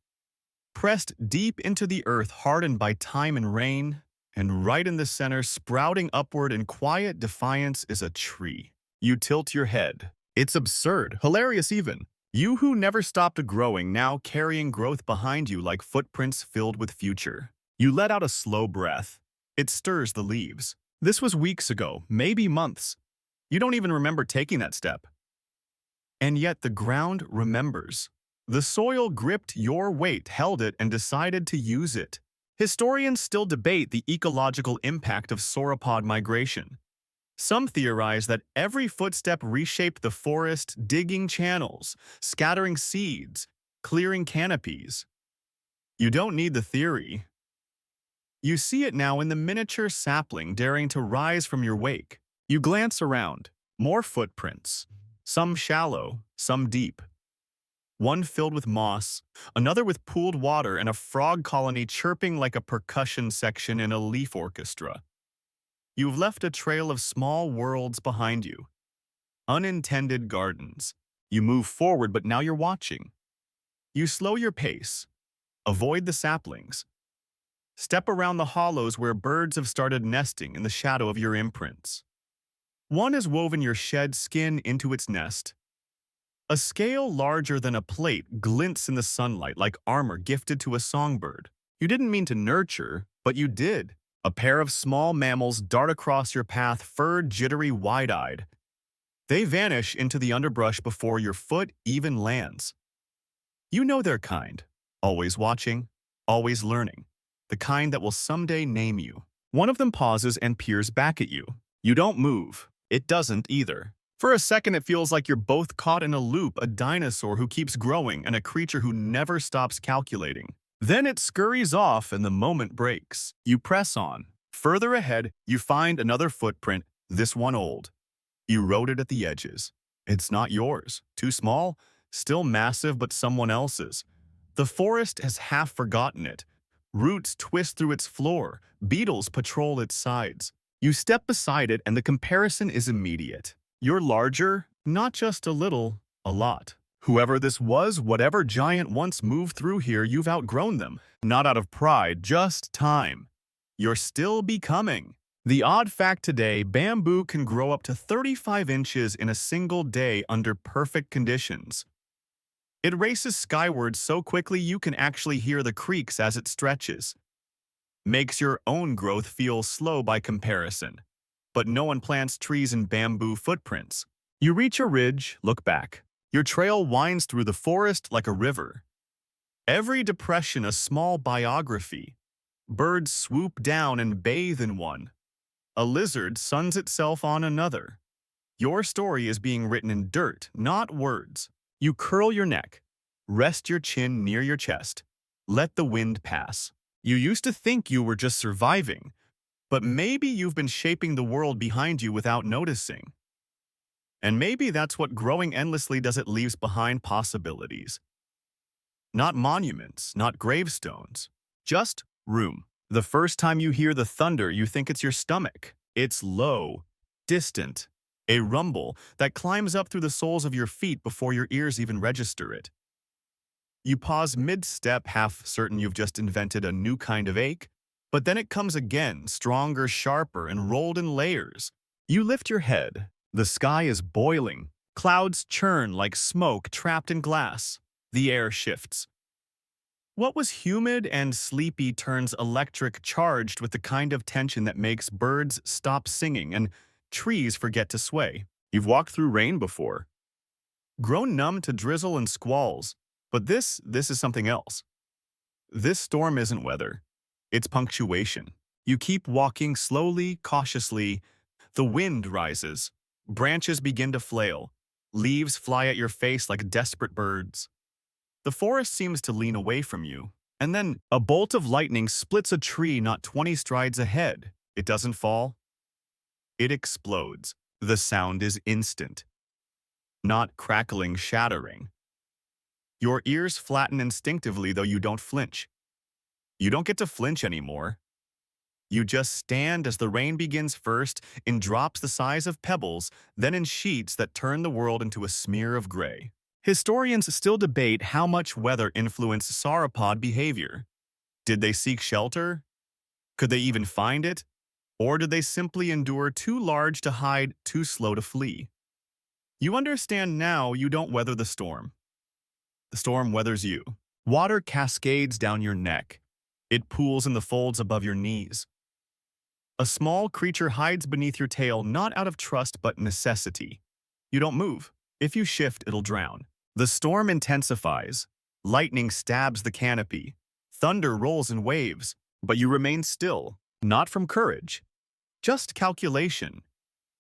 Pressed deep into the earth, hardened by time and rain, and right in the center, sprouting upward in quiet defiance, is a tree. You tilt your head. It's absurd, hilarious even. You who never stopped growing, now carrying growth behind you like footprints filled with future. You let out a slow breath. It stirs the leaves. This was weeks ago, maybe months. You don't even remember taking that step. And yet the ground remembers. The soil gripped your weight, held it, and decided to use it. Historians still debate the ecological impact of sauropod migration. Some theorize that every footstep reshaped the forest, digging channels, scattering seeds, clearing canopies. You don't need the theory. You see it now in the miniature sapling daring to rise from your wake. You glance around. More footprints. Some shallow, some deep. One filled with moss, another with pooled water, and a frog colony chirping like a percussion section in a leaf orchestra. You've left a trail of small worlds behind you. Unintended gardens. You move forward, but now you're watching. You slow your pace. Avoid the saplings. Step around the hollows where birds have started nesting in the shadow of your imprints. One has woven your shed skin into its nest. A scale larger than a plate glints in the sunlight like armor gifted to a songbird. You didn't mean to nurture, but you did. A pair of small mammals dart across your path, furred, jittery, wide-eyed. They vanish into the underbrush before your foot even lands. You know their kind, always watching, always learning, the kind that will someday name you. One of them pauses and peers back at you. You don't move. It doesn't either. For a second, it feels like you're both caught in a loop, a dinosaur who keeps growing and a creature who never stops calculating. Then it scurries off and the moment breaks. You press on. Further ahead, you find another footprint, this one old. You wrote it at the edges. It's not yours. Too small? Still massive, but someone else's. The forest has half forgotten it. Roots twist through its floor. Beetles patrol its sides. You step beside it and the comparison is immediate. You're larger, not just a little, a lot. Whoever this was, whatever giant once moved through here, you've outgrown them. Not out of pride, just time. You're still becoming. The odd fact today, bamboo can grow up to 35 inches in a single day under perfect conditions. It races skyward so quickly you can actually hear the creaks as it stretches. Makes your own growth feel slow by comparison. But no one plants trees in bamboo footprints. You reach a ridge, look back. Your trail winds through the forest like a river. Every depression a small biography. Birds swoop down and bathe in one. A lizard suns itself on another. Your story is being written in dirt, not words. You curl your neck. Rest your chin near your chest. Let the wind pass. You used to think you were just surviving, but maybe you've been shaping the world behind you without noticing. And maybe that's what growing endlessly does, it leaves behind possibilities. Not monuments, not gravestones, just room. The first time you hear the thunder, you think it's your stomach. It's low, distant, a rumble that climbs up through the soles of your feet before your ears even register it. You pause mid-step, half certain you've just invented a new kind of ache, but then it comes again, stronger, sharper, and rolled in layers. You lift your head. The sky is boiling. Clouds churn like smoke trapped in glass. The air shifts. What was humid and sleepy turns electric, charged with the kind of tension that makes birds stop singing and trees forget to sway. You've walked through rain before. Grown numb to drizzle and squalls. But this is something else. This storm isn't weather. It's punctuation. You keep walking slowly, cautiously. The wind rises. Branches begin to flail. Leaves fly at your face like desperate birds. The forest seems to lean away from you. And then a bolt of lightning splits a tree not 20 strides ahead. It doesn't fall. It explodes. The sound is instant. Not crackling, shattering. Your ears flatten instinctively, though you don't flinch. You don't get to flinch anymore. You just stand as the rain begins, first in drops the size of pebbles, then in sheets that turn the world into a smear of gray. Historians still debate how much weather influenced sauropod behavior. Did they seek shelter? Could they even find it? Or did they simply endure, too large to hide, too slow to flee? You understand now you don't weather the storm. The storm weathers you. Water cascades down your neck. It pools in the folds above your knees. A small creature hides beneath your tail, not out of trust but necessity. You don't move. If you shift, it'll drown. The storm intensifies. Lightning stabs the canopy. Thunder rolls in waves. But you remain still, not from courage, just calculation.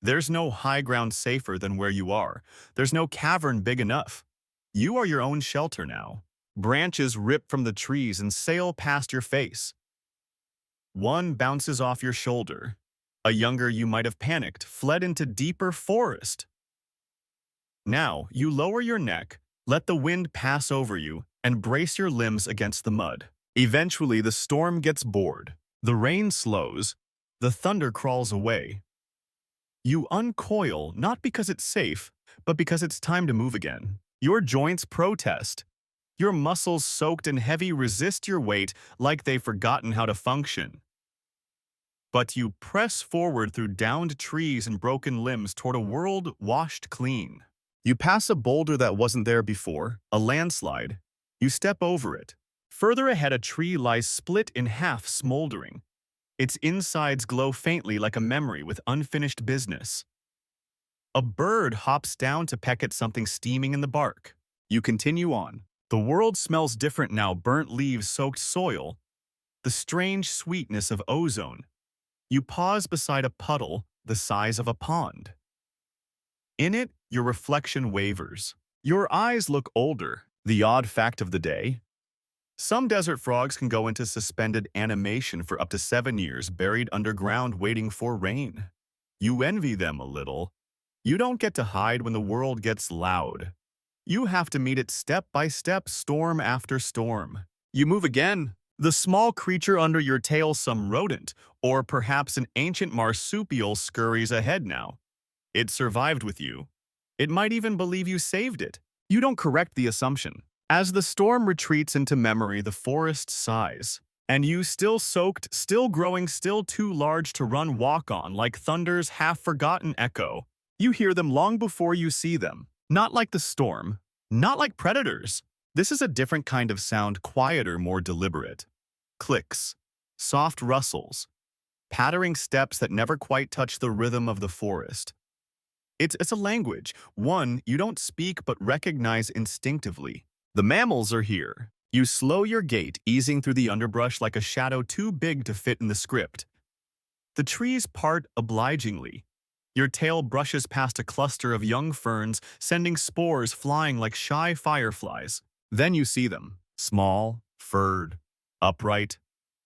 There's no high ground safer than where you are. There's no cavern big enough. You are your own shelter now. Branches rip from the trees and sail past your face. One bounces off your shoulder. A younger you might have panicked, fled into deeper forest. Now, you lower your neck, let the wind pass over you, and brace your limbs against the mud. Eventually, the storm gets bored. The rain slows. The thunder crawls away. You uncoil not because it's safe, but because it's time to move again. Your joints protest. Your muscles soaked and heavy resist your weight like they've forgotten how to function. But you press forward through downed trees and broken limbs toward a world washed clean. You pass a boulder that wasn't there before, a landslide. You step over it. Further ahead, a tree lies split in half, smoldering. Its insides glow faintly like a memory with unfinished business. A bird hops down to peck at something steaming in the bark. You continue on. The world smells different now, burnt leaves, soaked soil, the strange sweetness of ozone. You pause beside a puddle the size of a pond. In it, your reflection wavers. Your eyes look older, the odd fact of the day. Some desert frogs can go into suspended animation for up to 7 years, buried underground waiting for rain. You envy them a little. You don't get to hide when the world gets loud. You have to meet it step by step, storm after storm. You move again. The small creature under your tail, some rodent, or perhaps an ancient marsupial, scurries ahead now. It survived with you. It might even believe you saved it. You don't correct the assumption. As the storm retreats into memory, the forest sighs. And you, still soaked, still growing, still too large to run walk on, like thunder's half-forgotten echo. You hear them long before you see them. Not like the storm. Not like predators. This is a different kind of sound, quieter, more deliberate. Clicks. Soft rustles. Pattering steps that never quite touch the rhythm of the forest. It's a language, one you don't speak but recognize instinctively. The mammals are here. You slow your gait, easing through the underbrush like a shadow too big to fit in the script. The trees part obligingly. Your tail brushes past a cluster of young ferns, sending spores flying like shy fireflies. Then you see them, small, furred, upright.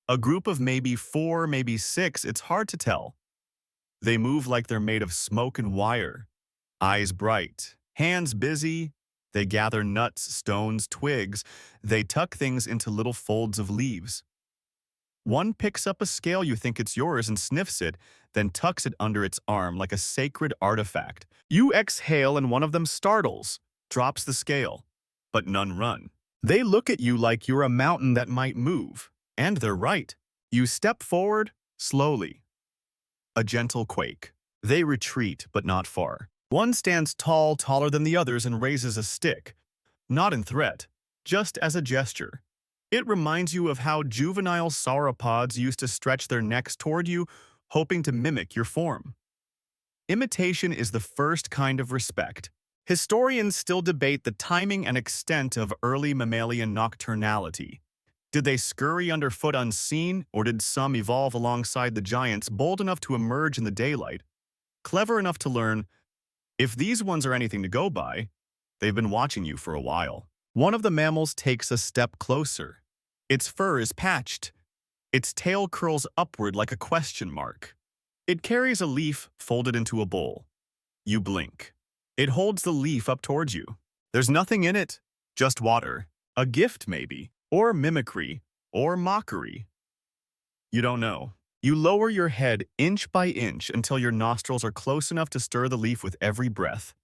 A group of maybe 4, maybe 6, it's hard to tell. They move like they're made of smoke and wire. Eyes bright, hands busy. They gather nuts, stones, twigs. They tuck things into little folds of leaves. One picks up a scale you think it's yours and sniffs it, then tucks it under its arm like a sacred artifact. You exhale and one of them startles, drops the scale, but none run. They look at you like you're a mountain that might move, and they're right. You step forward, slowly. A gentle quake. They retreat, but not far. One stands tall, taller than the others, and raises a stick, not in threat, just as a gesture. It reminds you of how juvenile sauropods used to stretch their necks toward you, hoping to mimic your form. Imitation is the first kind of respect. Historians still debate the timing and extent of early mammalian nocturnality. Did they scurry underfoot unseen, or did some evolve alongside the giants, bold enough to emerge in the daylight, clever enough to learn, if these ones are anything to go by, they've been watching you for a while. One of the mammals takes a step closer. Its fur is patched. Its tail curls upward like a question mark. It carries a leaf folded into a bowl. You blink. It holds the leaf up towards you. There's nothing in it, just water. A gift, maybe, or mimicry, or mockery. You don't know. You lower your head inch by inch until your nostrils are close enough to stir the leaf with every breath.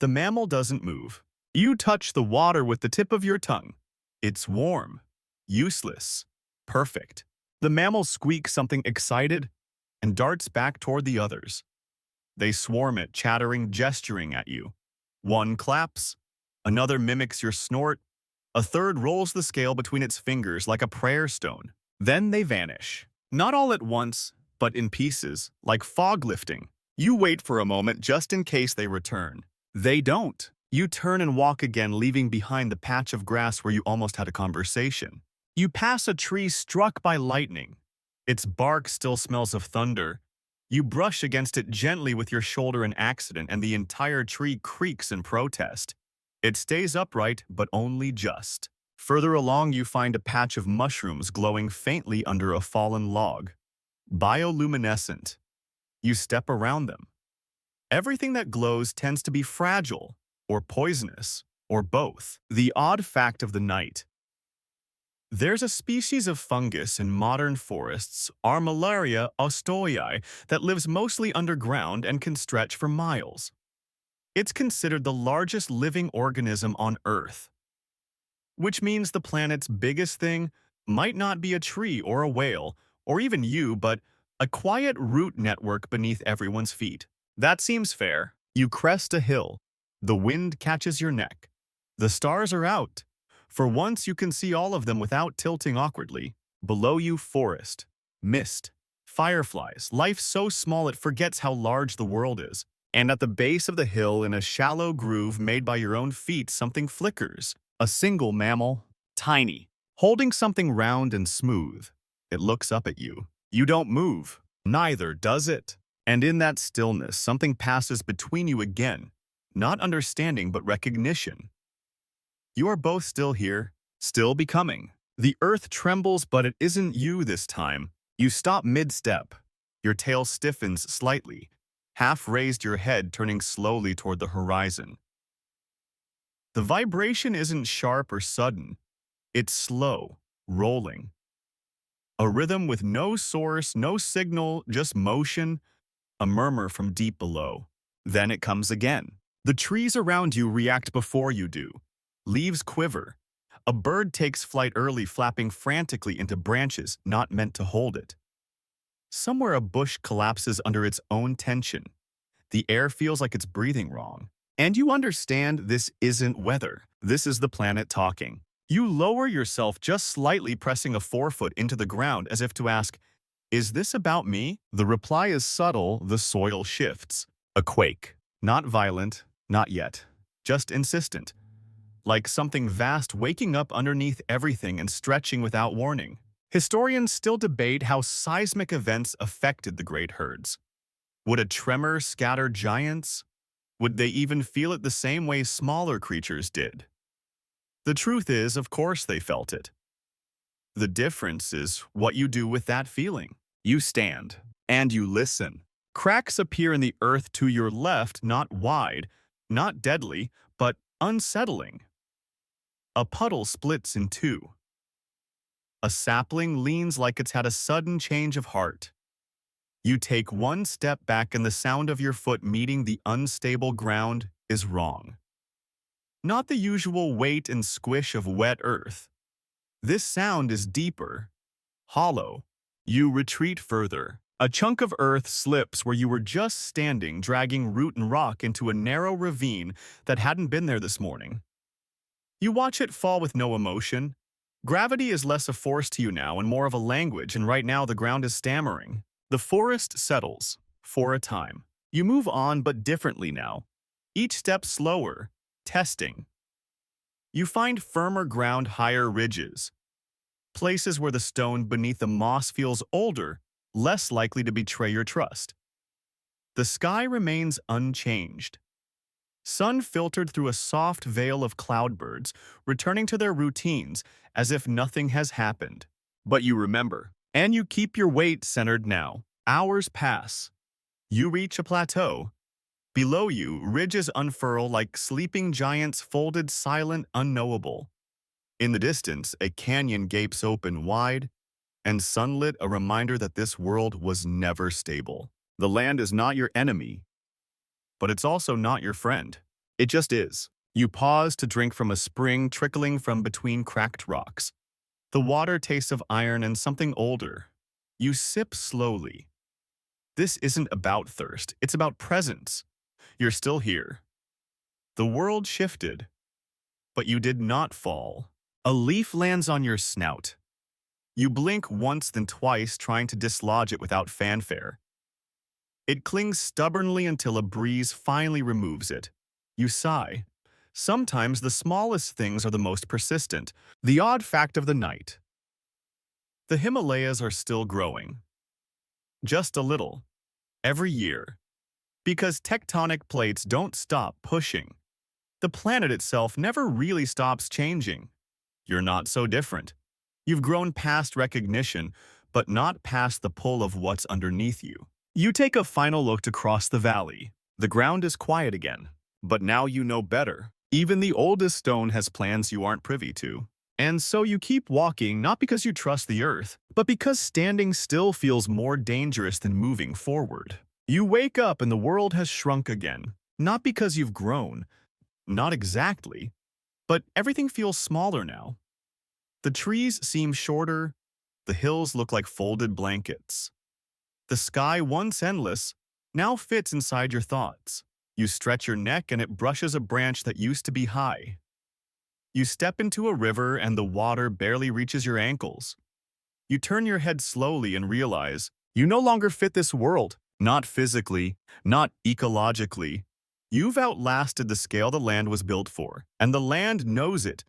The mammal doesn't move. You touch the water with the tip of your tongue. It's warm, useless, perfect. The mammal squeaks something excited and darts back toward the others. They swarm it, chattering, gesturing at you. One claps, another mimics your snort, a third rolls the scale between its fingers like a prayer stone. Then they vanish. Not all at once, but in pieces, like fog lifting. You wait for a moment just in case they return. They don't. You turn and walk again, leaving behind the patch of grass where you almost had a conversation. You pass a tree struck by lightning. Its bark still smells of thunder. You brush against it gently with your shoulder in accident, and the entire tree creaks in protest. It stays upright, but only just. Further along, you find a patch of mushrooms glowing faintly under a fallen log. Bioluminescent. You step around them. Everything that glows tends to be fragile, or poisonous, or both. The odd fact of the night. There's a species of fungus in modern forests, Armillaria ostoi, that lives mostly underground and can stretch for miles. It's considered the largest living organism on Earth, which means the planet's biggest thing might not be a tree or a whale, or even you, but a quiet root network beneath everyone's feet. That seems fair. You crest a hill. The wind catches your neck. The stars are out. For once, you can see all of them without tilting awkwardly. Below you, forest, mist, fireflies, life so small it forgets how large the world is. And at the base of the hill, in a shallow groove made by your own feet, something flickers. A single mammal, tiny, holding something round and smooth. It looks up at you. You don't move. Neither does it. And in that stillness, something passes between you again. Not understanding, but recognition. You are both still here, still becoming. The earth trembles, but it isn't you this time. You stop mid-step. Your tail stiffens slightly. Half raised your head, turning slowly toward the horizon. The vibration isn't sharp or sudden. It's slow, rolling. A rhythm with no source, no signal, just motion, a murmur from deep below. Then it comes again. The trees around you react before you do. Leaves quiver. A bird takes flight early, flapping frantically into branches not meant to hold it. Somewhere a bush collapses under its own tension. The air feels like it's breathing wrong. And you understand this isn't weather. This is the planet talking. You lower yourself just slightly, pressing a forefoot into the ground as if to ask, "Is this about me?" The reply is subtle, the soil shifts. A quake. Not violent, not yet. Just insistent. Like something vast waking up underneath everything and stretching without warning. Historians still debate how seismic events affected the great herds. Would a tremor scatter giants? Would they even feel it the same way smaller creatures did? The truth is, of course they felt it. The difference is what you do with that feeling. You stand, and you listen. Cracks appear in the earth to your left, not wide, not deadly, but unsettling. A puddle splits in two. A sapling leans like it's had a sudden change of heart. You take one step back and the sound of your foot meeting the unstable ground is wrong. Not the usual weight and squish of wet earth. This sound is deeper, hollow. You retreat further. A chunk of earth slips where you were just standing, dragging root and rock into a narrow ravine that hadn't been there this morning. You watch it fall with no emotion. Gravity is less a force to you now and more of a language, and right now the ground is stammering. The forest settles, for a time. You move on, but differently now. Each step slower, testing. You find firmer ground, higher ridges. Places where the stone beneath the moss feels older, less likely to betray your trust. The sky remains unchanged. Sun filtered through a soft veil of cloudbirds, returning to their routines as if nothing has happened. But you remember, and you keep your weight centered now. Hours pass. You reach a plateau. Below you, ridges unfurl like sleeping giants, folded, silent, unknowable. In the distance, a canyon gapes open wide, and sunlit, a reminder that this world was never stable. The land is not your enemy, but it's also not your friend. It just is. You pause to drink from a spring trickling from between cracked rocks. The water tastes of iron and something older. You sip slowly. This isn't about thirst, it's about presence. You're still here. The world shifted, but you did not fall. A leaf lands on your snout. You blink once, then twice, trying to dislodge it without fanfare. It clings stubbornly until a breeze finally removes it. You sigh. Sometimes the smallest things are the most persistent. The odd fact of the night. The Himalayas are still growing. Just a little. Every year. Because tectonic plates don't stop pushing. The planet itself never really stops changing. You're not so different. You've grown past recognition, but not past the pull of what's underneath you. You take a final look to cross the valley. The ground is quiet again. But now you know better. Even the oldest stone has plans you aren't privy to. And so you keep walking not because you trust the earth, but because standing still feels more dangerous than moving forward. You wake up and the world has shrunk again. Not because you've grown. Not exactly. But everything feels smaller now. The trees seem shorter. The hills look like folded blankets. The sky, once endless, now fits inside your thoughts. You stretch your neck and it brushes a branch that used to be high. You step into a river and the water barely reaches your ankles. You turn your head slowly and realize you no longer fit this world. Not physically, not ecologically. You've outlasted the scale the land was built for, and the land knows it.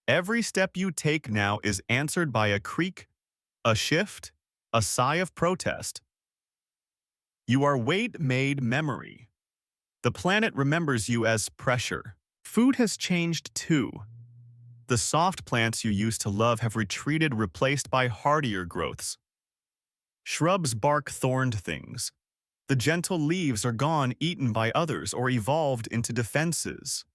Every step you take now is answered by a creak, a shift, a sigh of protest. You are weight-made memory. The planet remembers you as pressure. Food has changed too. The soft plants you used to love have retreated, replaced by hardier growths. Shrubs bark thorned things. The gentle leaves are gone, eaten by others, or evolved into defenses.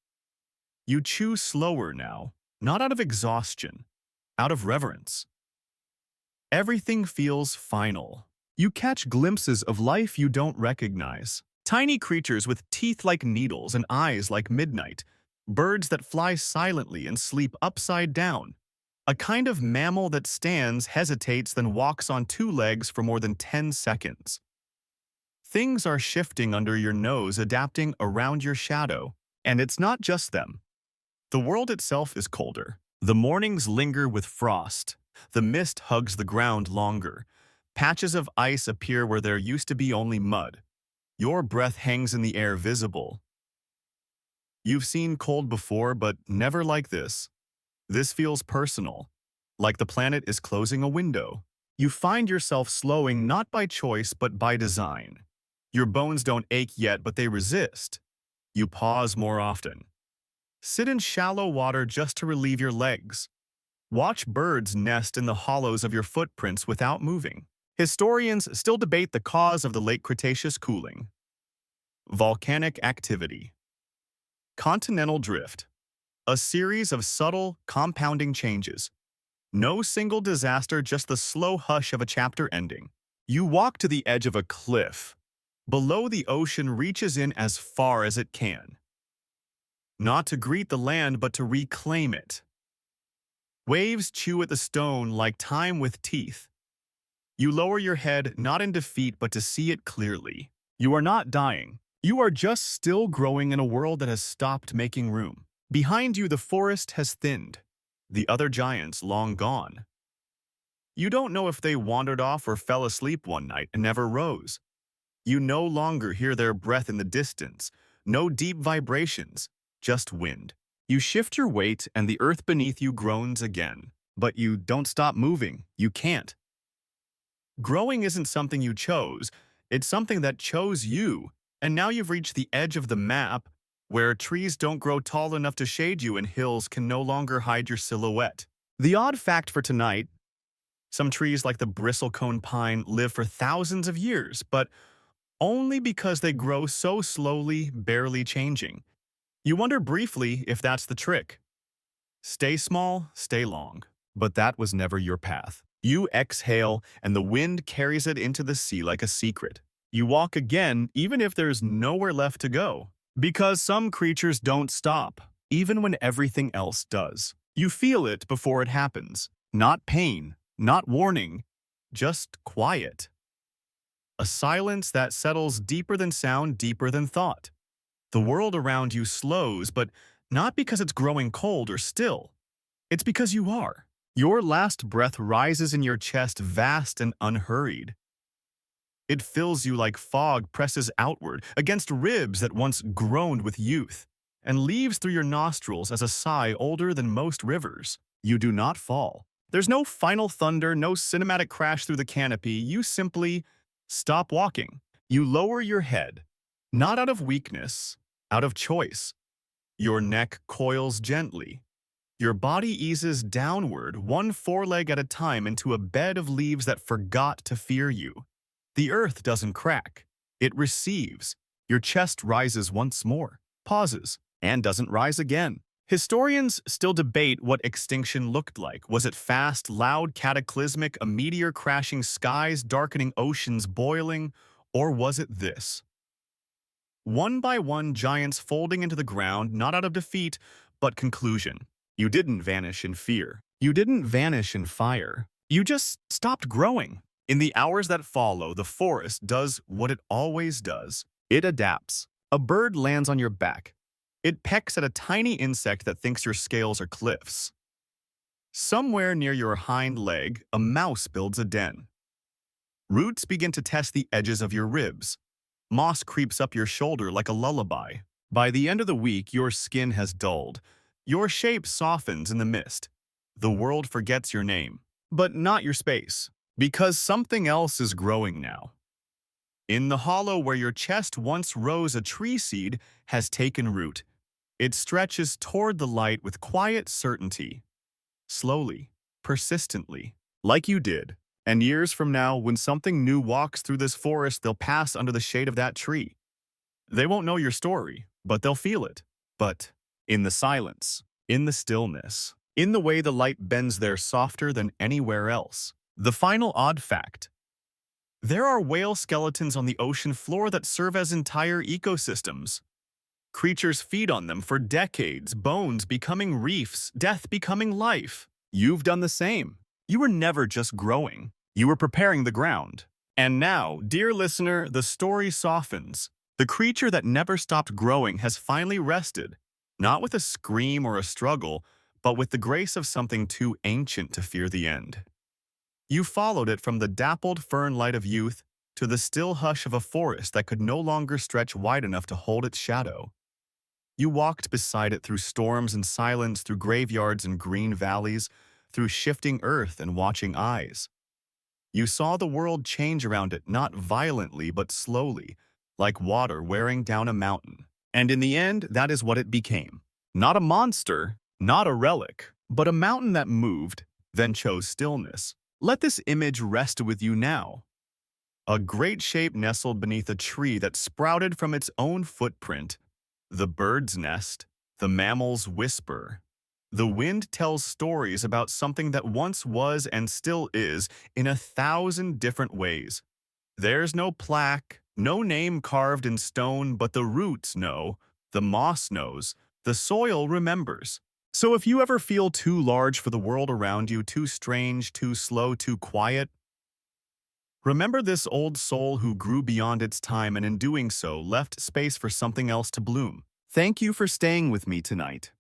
You chew slower now, not out of exhaustion, out of reverence. Everything feels final. You catch glimpses of life you don't recognize. Tiny creatures with teeth like needles and eyes like midnight. Birds that fly silently and sleep upside down. A kind of mammal that stands, hesitates, then walks on two legs for more than 10 seconds. Things are shifting under your nose, adapting around your shadow. And it's not just them. The world itself is colder. The mornings linger with frost. The mist hugs the ground longer. Patches of ice appear where there used to be only mud. Your breath hangs in the air, visible. You've seen cold before, but never like this. This feels personal, like the planet is closing a window. You find yourself slowing not by choice but by design. Your bones don't ache yet, but they resist. You pause more often. Sit in shallow water just to relieve your legs. Watch birds nest in the hollows of your footprints without moving. Historians still debate the cause of the late Cretaceous cooling. Volcanic activity. Continental drift. A series of subtle, compounding changes. No single disaster, just the slow hush of a chapter ending. You walk to the edge of a cliff. Below, the ocean reaches in as far as it can. Not to greet the land, but to reclaim it. Waves chew at the stone like time with teeth. You lower your head, not in defeat, but to see it clearly. You are not dying. You are just still growing in a world that has stopped making room. Behind you, the forest has thinned. The other giants long gone. You don't know if they wandered off or fell asleep one night and never rose. You no longer hear their breath in the distance. No deep vibrations, just wind. You shift your weight and the earth beneath you groans again. But you don't stop moving. You can't. Growing isn't something you chose. It's something that chose you. And now you've reached the edge of the map, where trees don't grow tall enough to shade you and hills can no longer hide your silhouette. The odd fact for tonight: some trees like the bristlecone pine live for thousands of years, but only because they grow so slowly, barely changing. You wonder briefly if that's the trick. Stay small, stay long. But that was never your path. You exhale, and the wind carries it into the sea like a secret. You walk again, even if there's nowhere left to go. Because some creatures don't stop, even when everything else does. You feel it before it happens. Not pain, not warning, just quiet. A silence that settles deeper than sound, deeper than thought. The world around you slows, but not because it's growing cold or still. It's because you are. Your last breath rises in your chest, vast and unhurried. It fills you like fog presses outward against ribs that once groaned with youth, and leaves through your nostrils as a sigh older than most rivers. You do not fall. There's no final thunder, no cinematic crash through the canopy. You simply stop walking. You lower your head, not out of weakness, out of choice. Your neck coils gently. Your body eases downward, one foreleg at a time, into a bed of leaves that forgot to fear you. The earth doesn't crack. It receives. Your chest rises once more, pauses, and doesn't rise again. Historians still debate what extinction looked like. Was it fast, loud, cataclysmic, a meteor crashing skies, darkening oceans boiling, or was it this? One by one, giants folding into the ground, not out of defeat, but conclusion. You didn't vanish in fear. You didn't vanish in fire. You just stopped growing. In the hours that follow, the forest does what it always does. It adapts. A bird lands on your back. It pecks at a tiny insect that thinks your scales are cliffs. Somewhere near your hind leg, a mouse builds a den. Roots begin to test the edges of your ribs. Moss creeps up your shoulder like a lullaby. By the end of the week, your skin has dulled. Your shape softens in the mist. The world forgets your name, but not your space, because something else is growing now. In the hollow where your chest once rose, a tree seed has taken root. It stretches toward the light with quiet certainty, slowly, persistently, like you did. And years from now, when something new walks through this forest, they'll pass under the shade of that tree. They won't know your story, but they'll feel it. But in the silence, in the stillness, in the way the light bends there softer than anywhere else. The final odd fact. There are whale skeletons on the ocean floor that serve as entire ecosystems. Creatures feed on them for decades, bones becoming reefs, death becoming life. You've done the same. You were never just growing. You were preparing the ground. And now, dear listener, the story softens. The creature that never stopped growing has finally rested, not with a scream or a struggle, but with the grace of something too ancient to fear the end. You followed it from the dappled fern light of youth to the still hush of a forest that could no longer stretch wide enough to hold its shadow. You walked beside it through storms and silence, through graveyards and green valleys, through shifting earth and watching eyes. You saw the world change around it, not violently but slowly, like water wearing down a mountain. And in the end, that is what it became. Not a monster, not a relic, but a mountain that moved, then chose stillness. Let this image rest with you now. A great shape nestled beneath a tree that sprouted from its own footprint. The bird's nest, the mammal's whisper. The wind tells stories about something that once was and still is in 1,000 different ways. There's no plaque, no name carved in stone, but the roots know, the moss knows, the soil remembers. So if you ever feel too large for the world around you, too strange, too slow, too quiet, remember this old soul who grew beyond its time and in doing so left space for something else to bloom. Thank you for staying with me tonight.